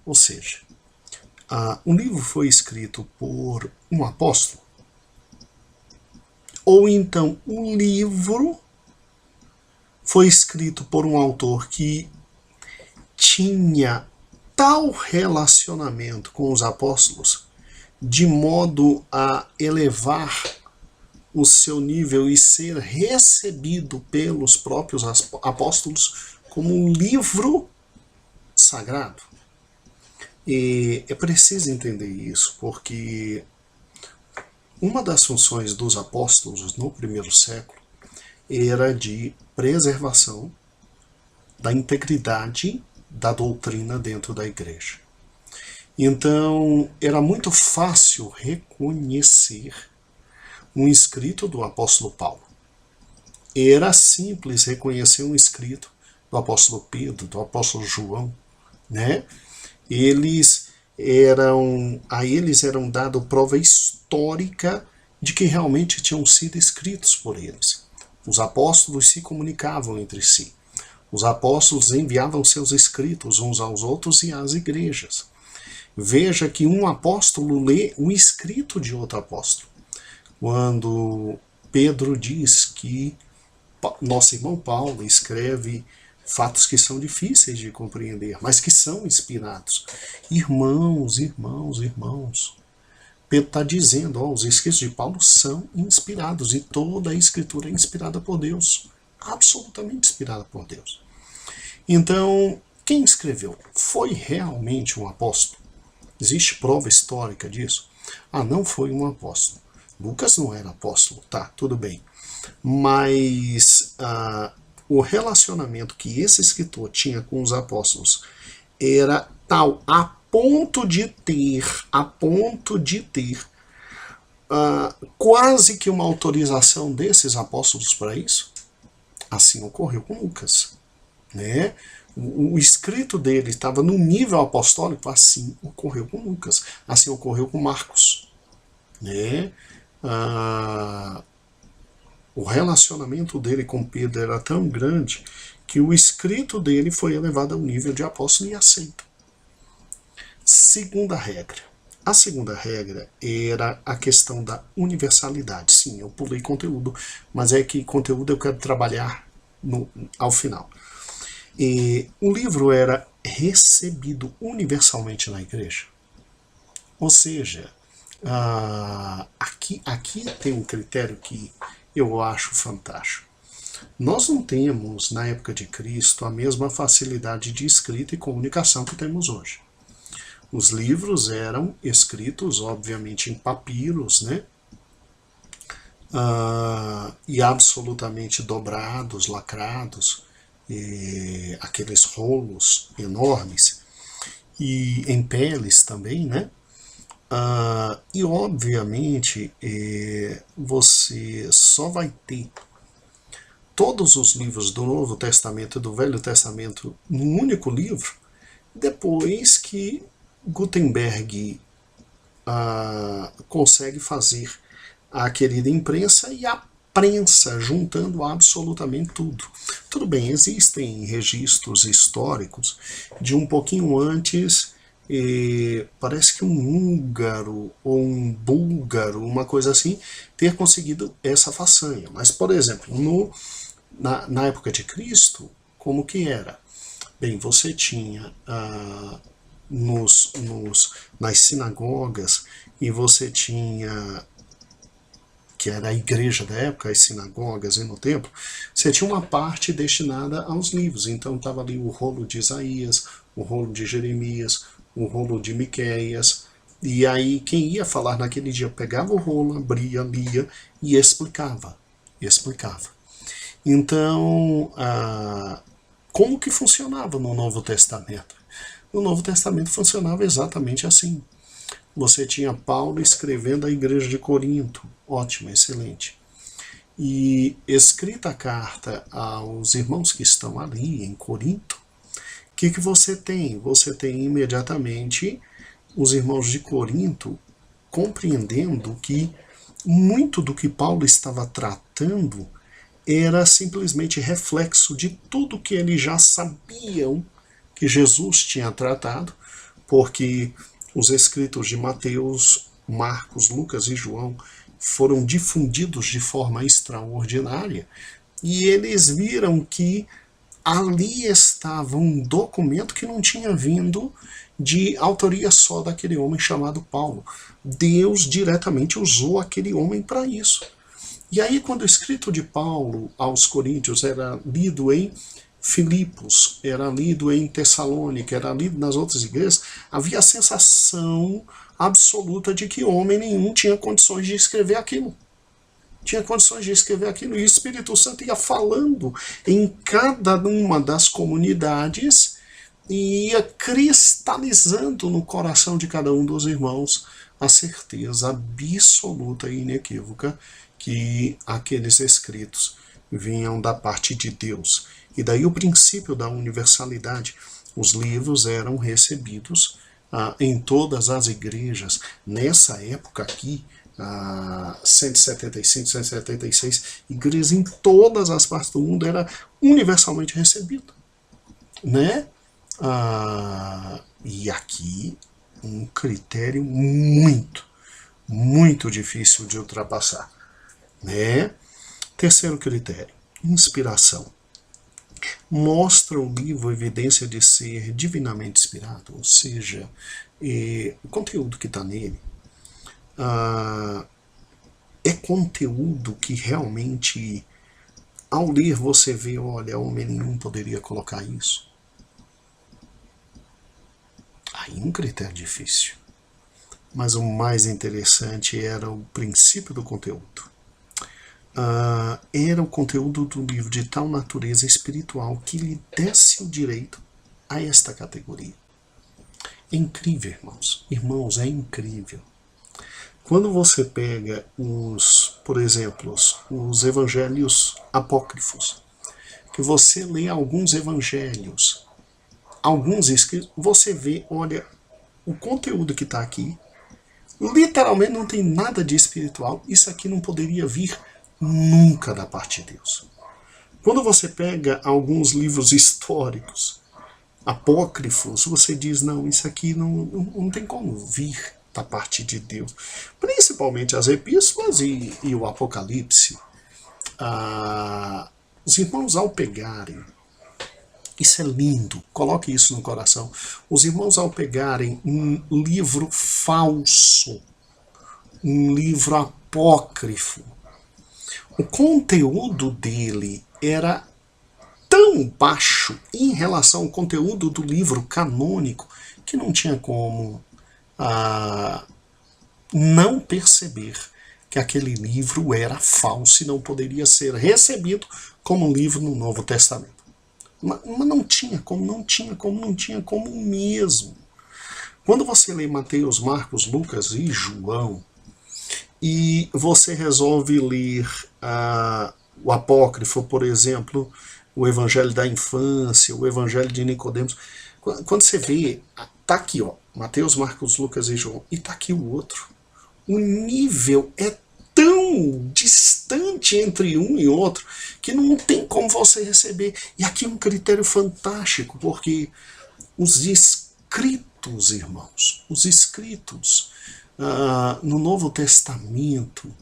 Ou seja, um livro foi escrito por um apóstolo, ou então um livro foi escrito por um autor que tinha tal relacionamento com os apóstolos de modo a elevar o seu nível e ser recebido pelos próprios apóstolos como um livro sagrado. E é preciso entender isso, porque uma das funções dos apóstolos no primeiro século era de preservação da integridade da doutrina dentro da igreja. Então, era muito fácil reconhecer um escrito do apóstolo Paulo. Era simples reconhecer um escrito do apóstolo Pedro, do apóstolo João, né? A eles eram dado prova histórica de que realmente tinham sido escritos por eles. Os apóstolos se comunicavam entre si. Os apóstolos enviavam seus escritos uns aos outros e às igrejas. Veja que um apóstolo lê o escrito de outro apóstolo. Quando Pedro diz que nosso irmão Paulo escreve fatos que são difíceis de compreender, mas que são inspirados. Irmãos, Pedro está dizendo, os escritos de Paulo são inspirados e toda a escritura é inspirada por Deus. Absolutamente inspirada por Deus. Então, quem escreveu? Foi realmente um apóstolo? Existe prova histórica disso? Não foi um apóstolo. Lucas não era apóstolo, tá, tudo bem. Mas o relacionamento que esse escritor tinha com os apóstolos era tal, a ponto de ter quase que uma autorização desses apóstolos para isso. Assim ocorreu com Lucas, né? O escrito dele estava no nível apostólico, assim ocorreu com Lucas, assim ocorreu com Marcos, né? O relacionamento dele com Pedro era tão grande que o escrito dele foi elevado ao nível de apóstolo e aceito. Segunda regra. A segunda regra era a questão da universalidade. Sim, eu pulei conteúdo, mas é que conteúdo eu quero trabalhar ao final. O livro era recebido universalmente na igreja. Ou seja, aqui tem um critério que eu acho fantástico. Nós não temos, na época de Cristo, a mesma facilidade de escrita e comunicação que temos hoje. Os livros eram escritos, obviamente, em papiros, né? e absolutamente dobrados, lacrados, aqueles rolos enormes, e em peles também, né? E obviamente você só vai ter todos os livros do Novo Testamento e do Velho Testamento num único livro depois que Gutenberg consegue fazer a querida imprensa e a prensa, juntando absolutamente tudo. Tudo bem, existem registros históricos de um pouquinho antes, parece que um húngaro ou um búlgaro, uma coisa assim, ter conseguido essa façanha. Mas, por exemplo, na época de Cristo, como que era? Bem, você tinha nas sinagogas, e você tinha, que era a igreja da época, as sinagogas e no templo, você tinha uma parte destinada aos livros. Então estava ali o rolo de Isaías, o rolo de Jeremias, o rolo de Miqueias, e aí quem ia falar naquele dia pegava o rolo, abria, lia e explicava. Então, como que funcionava no Novo Testamento? No Novo Testamento funcionava exatamente assim. Você tinha Paulo escrevendo à igreja de Corinto, ótimo, excelente. E escrita a carta aos irmãos que estão ali em Corinto, o que você tem? Você tem imediatamente os irmãos de Corinto compreendendo que muito do que Paulo estava tratando era simplesmente reflexo de tudo que eles já sabiam que Jesus tinha tratado, porque os escritos de Mateus, Marcos, Lucas e João foram difundidos de forma extraordinária, e eles viram que ali estava um documento que não tinha vindo de autoria só daquele homem chamado Paulo. Deus diretamente usou aquele homem para isso. E aí, quando o escrito de Paulo aos Coríntios era lido em Filipos, era lido em Tessalônica, era lido nas outras igrejas, havia a sensação absoluta de que homem nenhum tinha condições de escrever aquilo. E o Espírito Santo ia falando em cada uma das comunidades e ia cristalizando no coração de cada um dos irmãos a certeza absoluta e inequívoca que aqueles escritos vinham da parte de Deus. E daí o princípio da universalidade. Os livros eram recebidos em todas as igrejas. Nessa época aqui, 175, 176 igrejas em todas as partes do mundo era universalmente recebido, né? E aqui um critério muito difícil de ultrapassar, né? Terceiro critério, inspiração. Mostra o livro evidência de ser divinamente inspirado, ou seja, o conteúdo que está nele é conteúdo que realmente, ao ler, você vê, olha, homem nenhum poderia colocar isso. Aí um critério difícil. Mas o mais interessante era o princípio do conteúdo. Era o conteúdo do livro de tal natureza espiritual que lhe desse o direito a esta categoria. É incrível, irmãos. Irmãos, é incrível. Quando você pega por exemplo, os evangelhos apócrifos, que você lê alguns evangelhos, alguns escritos, você vê, olha, o conteúdo que está aqui, literalmente não tem nada de espiritual, isso aqui não poderia vir nunca da parte de Deus. Quando você pega alguns livros históricos, apócrifos, você diz, não, isso aqui não tem como vir da parte de Deus. Principalmente as epístolas e o Apocalipse. Os irmãos, ao pegarem, isso é lindo, coloque isso no coração, os irmãos, ao pegarem um livro falso, um livro apócrifo, o conteúdo dele era tão baixo em relação ao conteúdo do livro canônico que não tinha como não perceber que aquele livro era falso e não poderia ser recebido como livro no Novo Testamento. Mas não tinha como mesmo. Quando você lê Mateus, Marcos, Lucas e João, e você resolve ler o apócrifo, por exemplo, o Evangelho da Infância, o Evangelho de Nicodemos, quando você vê, tá aqui, ó, Mateus, Marcos, Lucas e João, e tá aqui o outro. O nível é tão distante entre um e outro que não tem como você receber. E aqui um critério fantástico, porque os escritos, irmãos, os escritos no Novo Testamento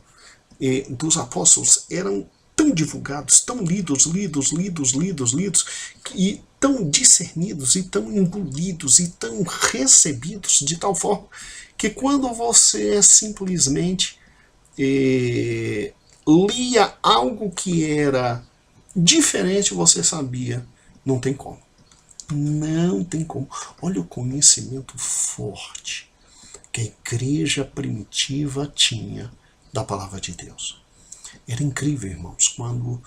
dos apóstolos eram tão divulgados, tão lidos, e tão discernidos, e tão engolidos, e tão recebidos, de tal forma que quando você simplesmente lia algo que era diferente, você sabia, não tem como. Não tem como. Olha o conhecimento forte que a igreja primitiva tinha da palavra de Deus. Era incrível, irmãos, quando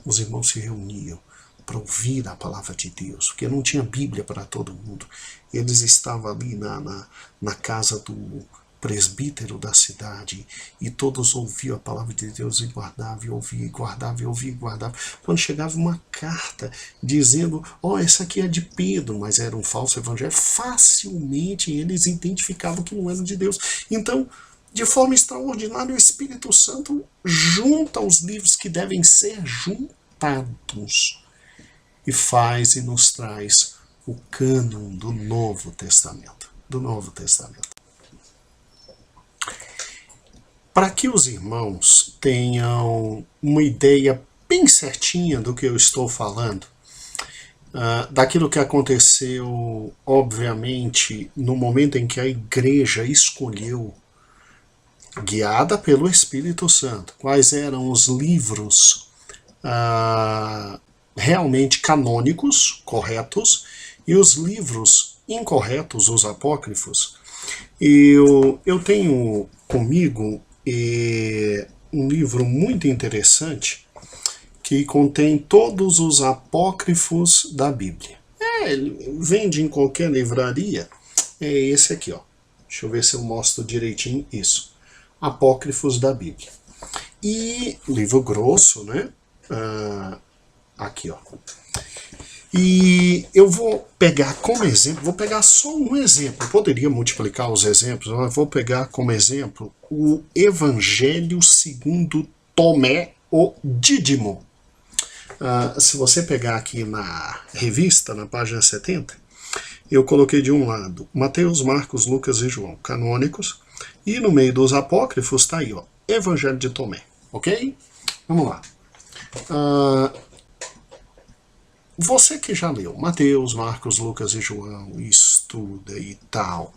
os irmãos se reuniam para ouvir a palavra de Deus, porque não tinha Bíblia para todo mundo. Eles estavam ali na casa do presbítero da cidade, e todos ouviam a palavra de Deus e guardavam, e ouviam, e guardavam, e ouviam, e guardavam. Quando chegava uma carta dizendo, essa aqui é de Pedro, mas era um falso evangelho, facilmente eles identificavam que não era de Deus. Então, de forma extraordinária, o Espírito Santo junta os livros que devem ser juntados e faz e nos traz o cânon do Novo Testamento. Para que os irmãos tenham uma ideia bem certinha do que eu estou falando, daquilo que aconteceu, obviamente, no momento em que a igreja escolheu, guiada pelo Espírito Santo, quais eram os livros realmente canônicos, corretos, e os livros incorretos, os apócrifos. Eu tenho comigo um livro muito interessante que contém todos os apócrifos da Bíblia. Ele vende em qualquer livraria. É esse aqui, ó. Deixa eu ver se eu mostro direitinho isso. Apócrifos da Bíblia. E livro grosso, né? Aqui, ó. E eu vou pegar como exemplo, vou pegar só um exemplo. Eu poderia multiplicar os exemplos, mas vou pegar como exemplo o Evangelho segundo Tomé, o Dídimo. Se você pegar aqui na revista, na página 70, eu coloquei de um lado Mateus, Marcos, Lucas e João, canônicos, e no meio dos apócrifos está aí, ó, Evangelho de Tomé, ok? Vamos lá. Você que já leu Mateus, Marcos, Lucas e João, estuda e tal,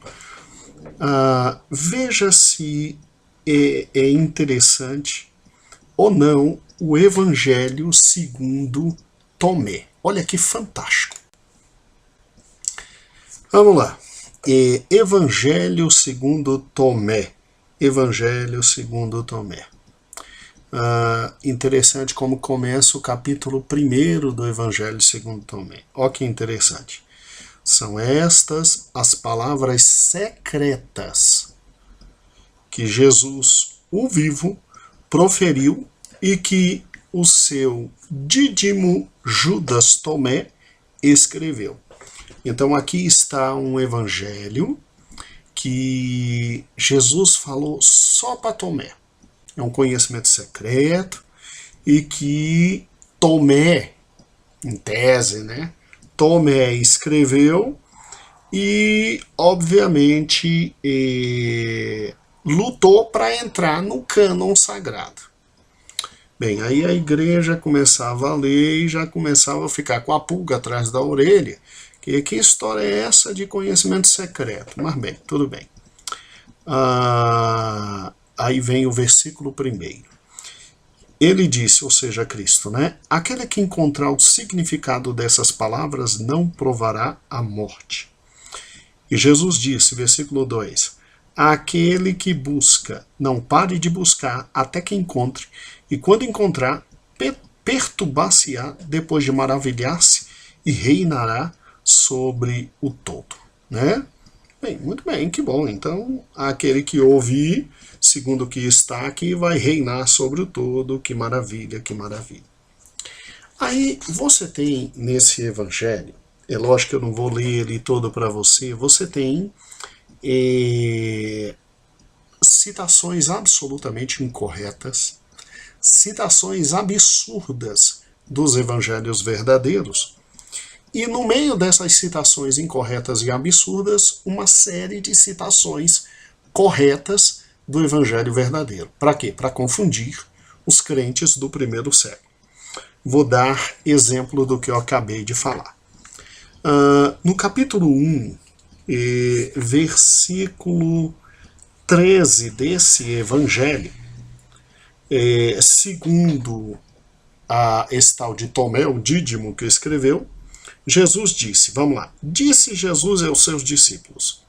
veja se é interessante ou não o Evangelho segundo Tomé. Olha que fantástico. Vamos lá. Evangelho segundo Tomé. Evangelho segundo Tomé. Interessante como começa o capítulo 1 do Evangelho segundo Tomé. Olha que interessante. São estas as palavras secretas que Jesus, o vivo, proferiu e que o seu dídimo Judas Tomé escreveu. Então aqui está um evangelho que Jesus falou só para Tomé. É um conhecimento secreto e que Tomé, em tese, né? Tomé escreveu e, obviamente, lutou para entrar no cânon sagrado. Bem, aí a igreja começava a ler e já começava a ficar com a pulga atrás da orelha. Que história é essa de conhecimento secreto? Mas bem, tudo bem. Aí vem o versículo 1. Ele disse, ou seja, Cristo, né? Aquele que encontrar o significado dessas palavras não provará a morte. E Jesus disse, versículo 2, Aquele que busca, não pare de buscar até que encontre, e quando encontrar, perturbar-se-á depois de maravilhar-se e reinará sobre o todo, né? Bem, muito bem, que bom. Então, aquele que ouvir, segundo o que está aqui, vai reinar sobre o todo. Que maravilha, que maravilha. Aí, você tem nesse evangelho, é lógico que eu não vou ler ele todo para você, você tem citações absolutamente incorretas, citações absurdas dos evangelhos verdadeiros, e no meio dessas citações incorretas e absurdas, uma série de citações corretas do evangelho verdadeiro. Para quê? Para confundir os crentes do primeiro século. Vou dar exemplo do que eu acabei de falar. No capítulo 1, versículo 13 desse evangelho, segundo esse tal de Tomé, o Dídimo que escreveu, Jesus disse, vamos lá, disse Jesus aos seus discípulos,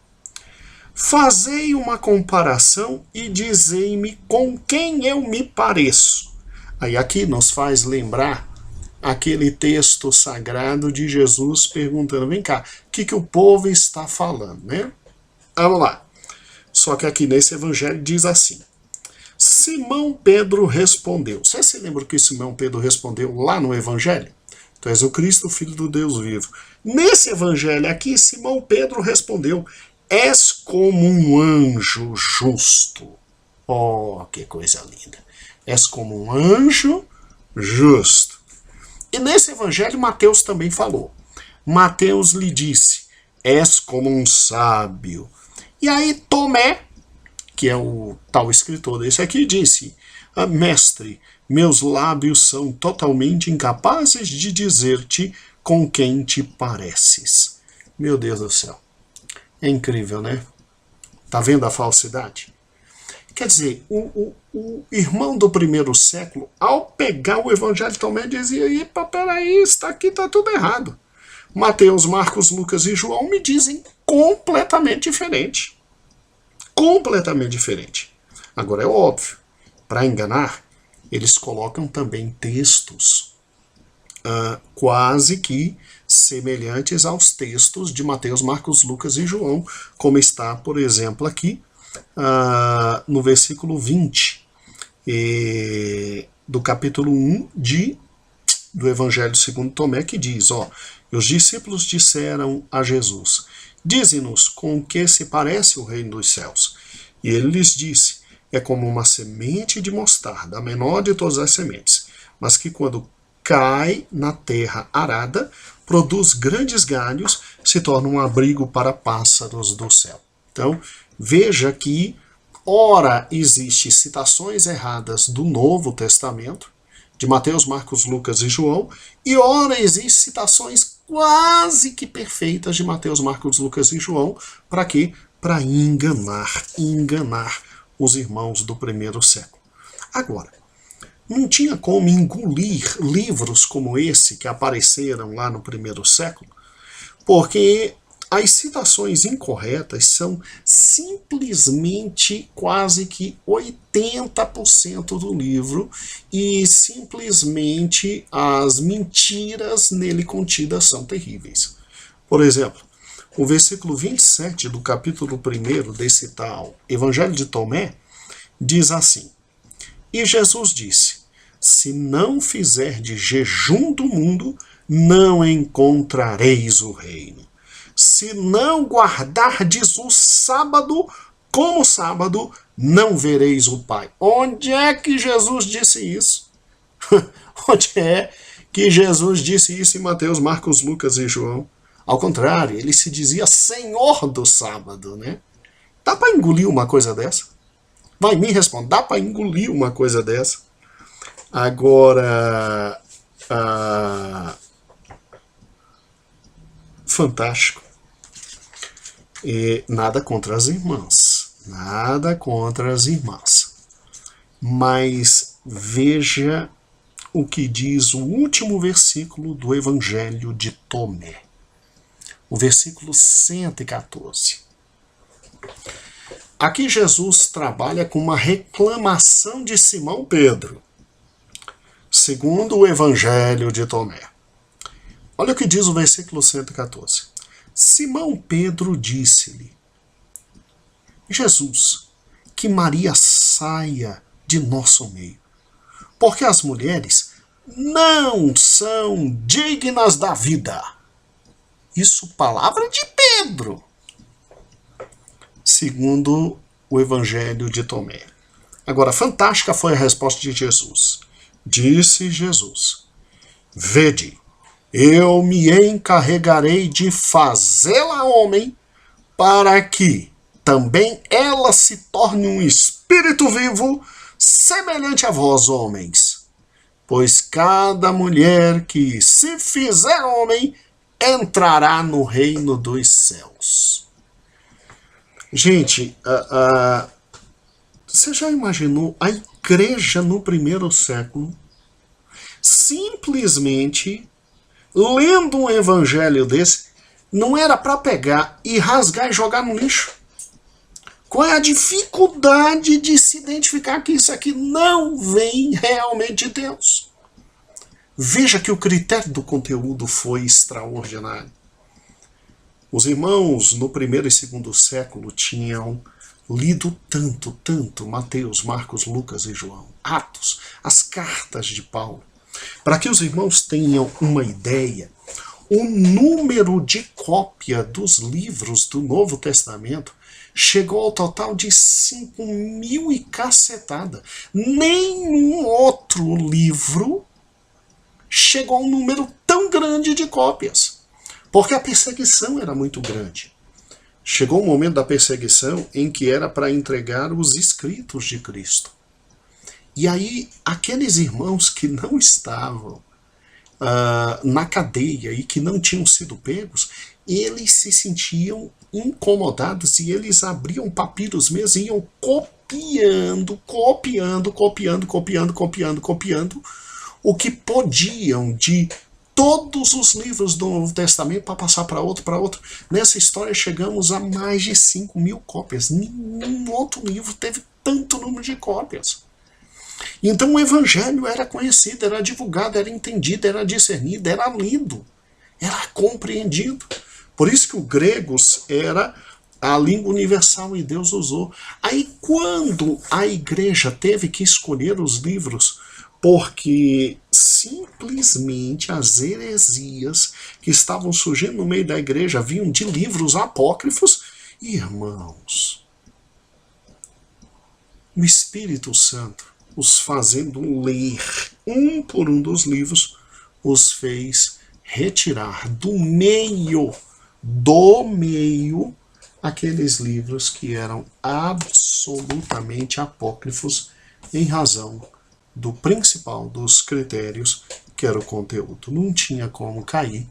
fazei uma comparação e dizei-me com quem eu me pareço. Aí aqui nos faz lembrar aquele texto sagrado de Jesus perguntando, vem cá, o que o povo está falando, né? Vamos lá. Só que aqui nesse evangelho diz assim, Simão Pedro respondeu. Você se lembra o que Simão Pedro respondeu lá no evangelho? Tu és o Cristo, filho do Deus vivo. Nesse evangelho aqui, Simão Pedro respondeu, és como um anjo justo. Oh, que coisa linda. És como um anjo justo. E nesse evangelho, Mateus também falou. Mateus lhe disse, és como um sábio. E aí Tomé, que é o tal escritor desse aqui, disse, mestre, meus lábios são totalmente incapazes de dizer-te com quem te pareces. Meu Deus do céu. É incrível, né? Tá vendo a falsidade? Quer dizer, o irmão do primeiro século, ao pegar o evangelho de Tomé, dizia, epa, peraí, isso aqui tá tudo errado. Mateus, Marcos, Lucas e João me dizem completamente diferente. Completamente diferente. Agora é óbvio, para enganar, eles colocam também textos quase que semelhantes aos textos de Mateus, Marcos, Lucas e João, como está, por exemplo, aqui no versículo 20 do capítulo 1 do Evangelho segundo Tomé, que diz, os discípulos disseram a Jesus, dize-nos com que se parece o reino dos céus. E ele lhes disse, é como uma semente de mostarda, a menor de todas as sementes, mas que quando cai na terra arada, produz grandes galhos, se torna um abrigo para pássaros do céu. Então, veja que, ora, existem citações erradas do Novo Testamento, de Mateus, Marcos, Lucas e João, e ora, existem citações quase que perfeitas de Mateus, Marcos, Lucas e João, para quê? Para enganar os irmãos do primeiro século. Agora, não tinha como engolir livros como esse que apareceram lá no primeiro século, porque as citações incorretas são simplesmente quase que 80% do livro e simplesmente as mentiras nele contidas são terríveis. Por exemplo, o versículo 27 do capítulo 1 desse tal Evangelho de Tomé diz assim, e Jesus disse, se não fizerdes jejum do mundo, não encontrareis o reino. Se não guardardes o sábado como sábado, não vereis o Pai. Onde é que Jesus disse isso? Onde é que Jesus disse isso em Mateus, Marcos, Lucas e João? Ao contrário, ele se dizia Senhor do sábado, né? Dá para engolir uma coisa dessa? Vai me responder, dá para engolir uma coisa dessa? Agora, fantástico. E nada contra as irmãs. Nada contra as irmãs. Mas veja o que diz o último versículo do Evangelho de Tomé. O versículo 114. Aqui Jesus trabalha com uma reclamação de Simão Pedro, segundo o Evangelho de Tomé. Olha o que diz o versículo 114. Simão Pedro disse-lhe: Jesus, que Maria saia de nosso meio, porque as mulheres não são dignas da vida. Isso, palavra de Pedro, segundo o Evangelho de Tomé. Agora, fantástica foi a resposta de Jesus. Disse Jesus: vede, eu me encarregarei de fazê-la homem, para que também ela se torne um espírito vivo, semelhante a vós, homens. Pois cada mulher que se fizer homem entrará no reino dos céus. Gente, você já imaginou a igreja no primeiro século simplesmente lendo um evangelho desse? Não era para pegar e rasgar e jogar no lixo? Qual é a dificuldade de se identificar que isso aqui não vem realmente de Deus? Veja que o critério do conteúdo foi extraordinário. Os irmãos no primeiro e segundo século tinham lido tanto Mateus, Marcos, Lucas e João, Atos, as cartas de Paulo. Para que os irmãos tenham uma ideia, o número de cópia dos livros do Novo Testamento chegou ao total de 5.000 e cacetada. Nenhum outro livro chegou a um número tão grande de cópias, porque a perseguição era muito grande. Chegou o momento da perseguição em que era para entregar os escritos de Cristo. E aí, aqueles irmãos que não estavam na cadeia e que não tinham sido pegos, eles se sentiam incomodados e eles abriam papiros mesmo e iam copiando o que podiam de todos os livros do Novo Testamento para passar para outro. Nessa história chegamos a mais de 5.000 cópias. Nenhum outro livro teve tanto número de cópias. Então o Evangelho era conhecido, era divulgado, era entendido, era discernido, era lido, era compreendido. Por isso que o grego era a língua universal e Deus usou. Aí quando a igreja teve que escolher os livros, porque simplesmente as heresias que estavam surgindo no meio da igreja vinham de livros apócrifos, irmãos, o Espírito Santo, os fazendo ler um por um dos livros, os fez retirar do meio aqueles livros que eram absolutamente apócrifos em razão do principal dos critérios, que era o conteúdo. Não tinha como cair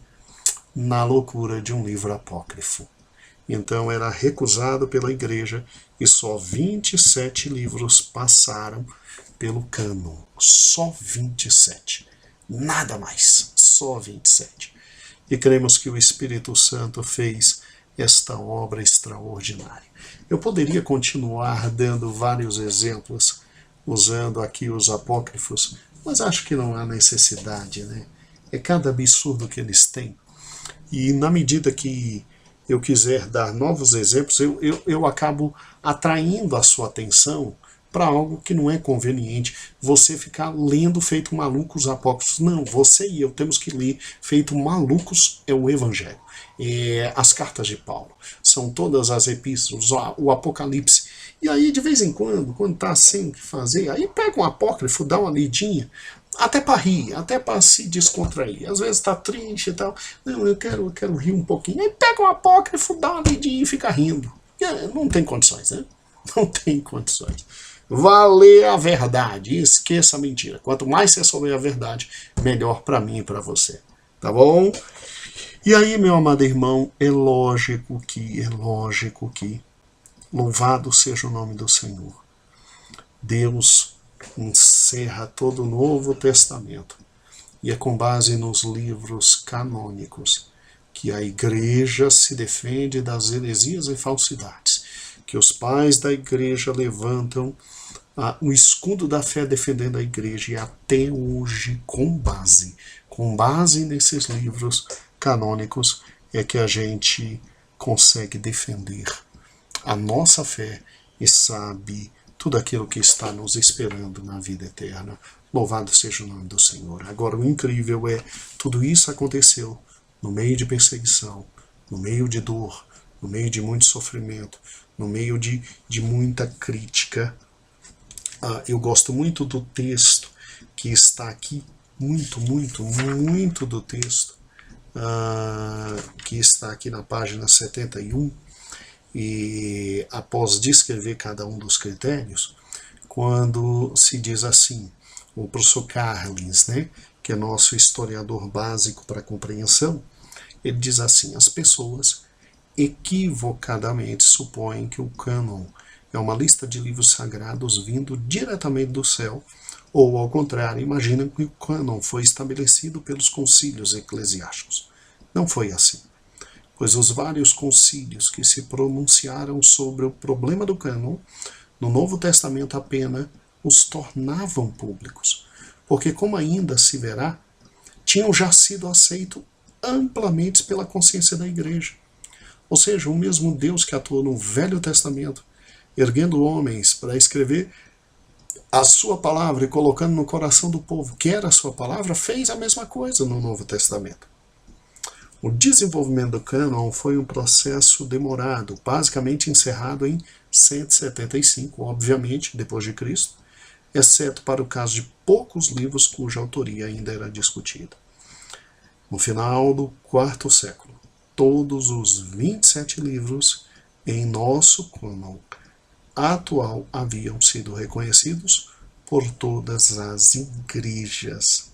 na loucura de um livro apócrifo. Então era recusado pela igreja e só 27 livros passaram pelo cânon. Só 27. Nada mais. Só 27. E cremos que o Espírito Santo fez esta obra extraordinária. Eu poderia continuar dando vários exemplos, usando aqui os apócrifos, mas acho que não há necessidade, né? É cada absurdo que eles têm. E na medida que eu quiser dar novos exemplos, eu acabo atraindo a sua atenção para algo que não é conveniente. Você ficar lendo feito malucos apócrifos. Não, você e eu temos que ler feito malucos é o Evangelho. As cartas de Paulo. São todas as epístolas, o Apocalipse. E aí, de vez em quando está sem o que fazer, aí pega um apócrifo, dá uma lidinha, até para rir, até para se descontrair. Às vezes está triste e tal. Não, eu quero rir um pouquinho. Aí pega um apócrifo, dá uma lidinha e fica rindo. Não tem condições, né? Não tem condições. Vá ler a verdade, esqueça a mentira. Quanto mais você souber a verdade, melhor para mim e para você. Tá bom? E aí, meu amado irmão, é lógico que, louvado seja o nome do Senhor, Deus encerra todo o Novo Testamento. E é com base nos livros canônicos que a igreja se defende das heresias e falsidades que os pais da igreja levantam o escudo da fé defendendo a igreja, e até hoje, com base nesses livros canônicos, é que a gente consegue defender a nossa fé e sabe tudo aquilo que está nos esperando na vida eterna. Louvado seja o nome do Senhor. Agora, o incrível é, tudo isso aconteceu no meio de perseguição, no meio de dor, no meio de muito sofrimento, no meio de muita crítica. Eu gosto muito do texto que está aqui, muito do texto que está aqui na página 71, e após descrever cada um dos critérios, quando se diz assim, o professor Carlins, né, que é nosso historiador básico para a compreensão, ele diz assim: as pessoas equivocadamente supõem que o cânon é uma lista de livros sagrados vindo diretamente do céu, ou, ao contrário, imaginam que o cânon foi estabelecido pelos concílios eclesiásticos. Não foi assim, pois os vários concílios que se pronunciaram sobre o problema do cânon, no Novo Testamento apenas os tornavam públicos, porque, como ainda se verá, tinham já sido aceitos amplamente pela consciência da igreja. Ou seja, o mesmo Deus que atuou no Velho Testamento, erguendo homens para escrever a sua palavra e colocando no coração do povo que era a sua palavra, fez a mesma coisa no Novo Testamento. O desenvolvimento do cânon foi um processo demorado, basicamente encerrado em 175, obviamente, depois de Cristo, exceto para o caso de poucos livros cuja autoria ainda era discutida. No final do IV século, todos os 27 livros em nosso cânon atual haviam sido reconhecidos por todas as igrejas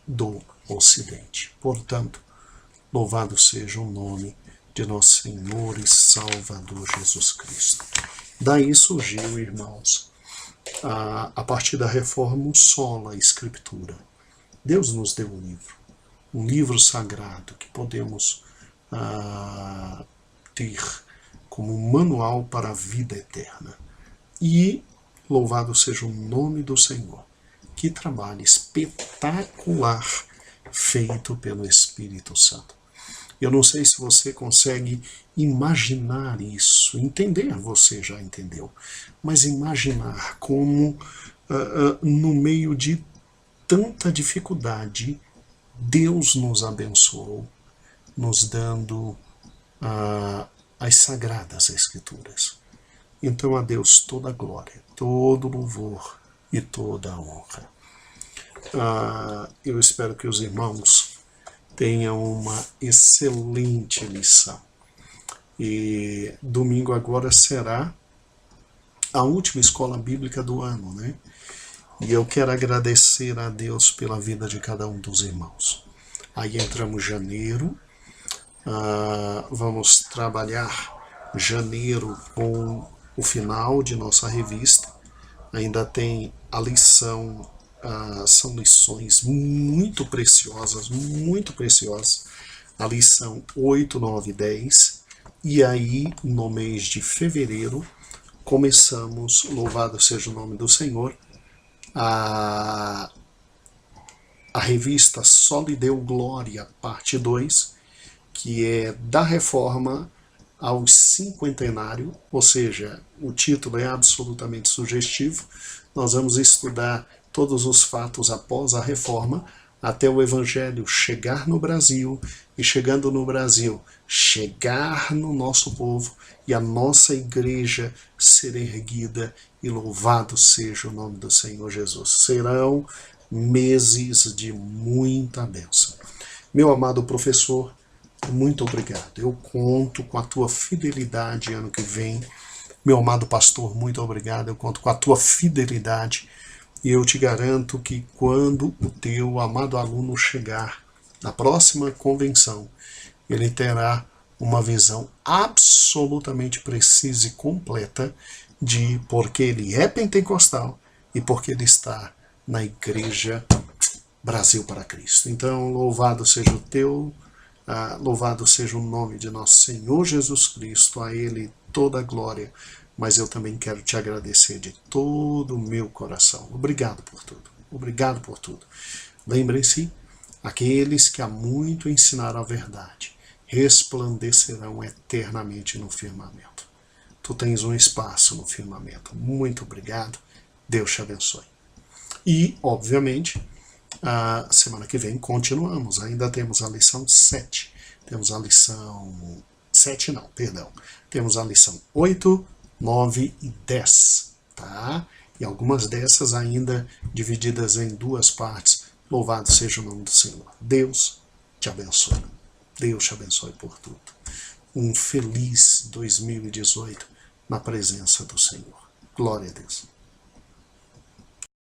do Ocidente. Portanto, louvado seja o nome de nosso Senhor e Salvador Jesus Cristo. Daí surgiu, irmãos, a partir da reforma, sola escritura. Deus nos deu um livro sagrado que podemos ter como manual para a vida eterna. E louvado seja o nome do Senhor. Que trabalho espetacular feito pelo Espírito Santo. Eu não sei se você consegue imaginar isso, entender, você já entendeu, mas imaginar como no meio de tanta dificuldade, Deus nos abençoou, nos dando as Sagradas Escrituras. Então a Deus toda a glória, todo louvor e toda a honra. Eu espero que os irmãos tenham uma excelente lição. E domingo agora será a última escola bíblica do ano, né? E eu quero agradecer a Deus pela vida de cada um dos irmãos. Aí entramos janeiro, vamos trabalhar janeiro com o final de nossa revista. Ainda tem a lição, são lições muito preciosas, a lição 8, 9 e 10. E aí, no mês de fevereiro, começamos, louvado seja o nome do Senhor, a revista Só lhe deu glória, parte 2, que é da reforma ao cinquentenário, ou seja, o título é absolutamente sugestivo. Nós vamos estudar todos os fatos após a reforma, até o Evangelho chegar no Brasil, e chegando no Brasil, chegar no nosso povo, e a nossa igreja ser erguida, e louvado seja o nome do Senhor Jesus. Serão meses de muita bênção. Meu amado professor, muito obrigado. Eu conto com a tua fidelidade ano que vem. Meu amado pastor, muito obrigado. Eu conto com a tua fidelidade. E eu te garanto que quando o teu amado aluno chegar na próxima convenção, ele terá uma visão absolutamente precisa e completa de porque ele é pentecostal e porque ele está na Igreja Brasil para Cristo. Então, louvado seja o nome de nosso Senhor Jesus Cristo, a Ele toda a glória, mas eu também quero te agradecer de todo o meu coração. Obrigado por tudo. Obrigado por tudo. Lembrem-se, aqueles que há muito ensinaram a verdade resplandecerão eternamente no firmamento. Tu tens um espaço no firmamento. Muito obrigado. Deus te abençoe. E, obviamente, a semana que vem continuamos. Ainda temos a lição 7. Temos a lição 7 não, perdão. Temos a lição 8, 9 e 10. Tá? E algumas dessas ainda divididas em duas partes. Louvado seja o nome do Senhor. Deus te abençoe. Deus te abençoe por tudo. Um feliz 2018 na presença do Senhor. Glória a Deus.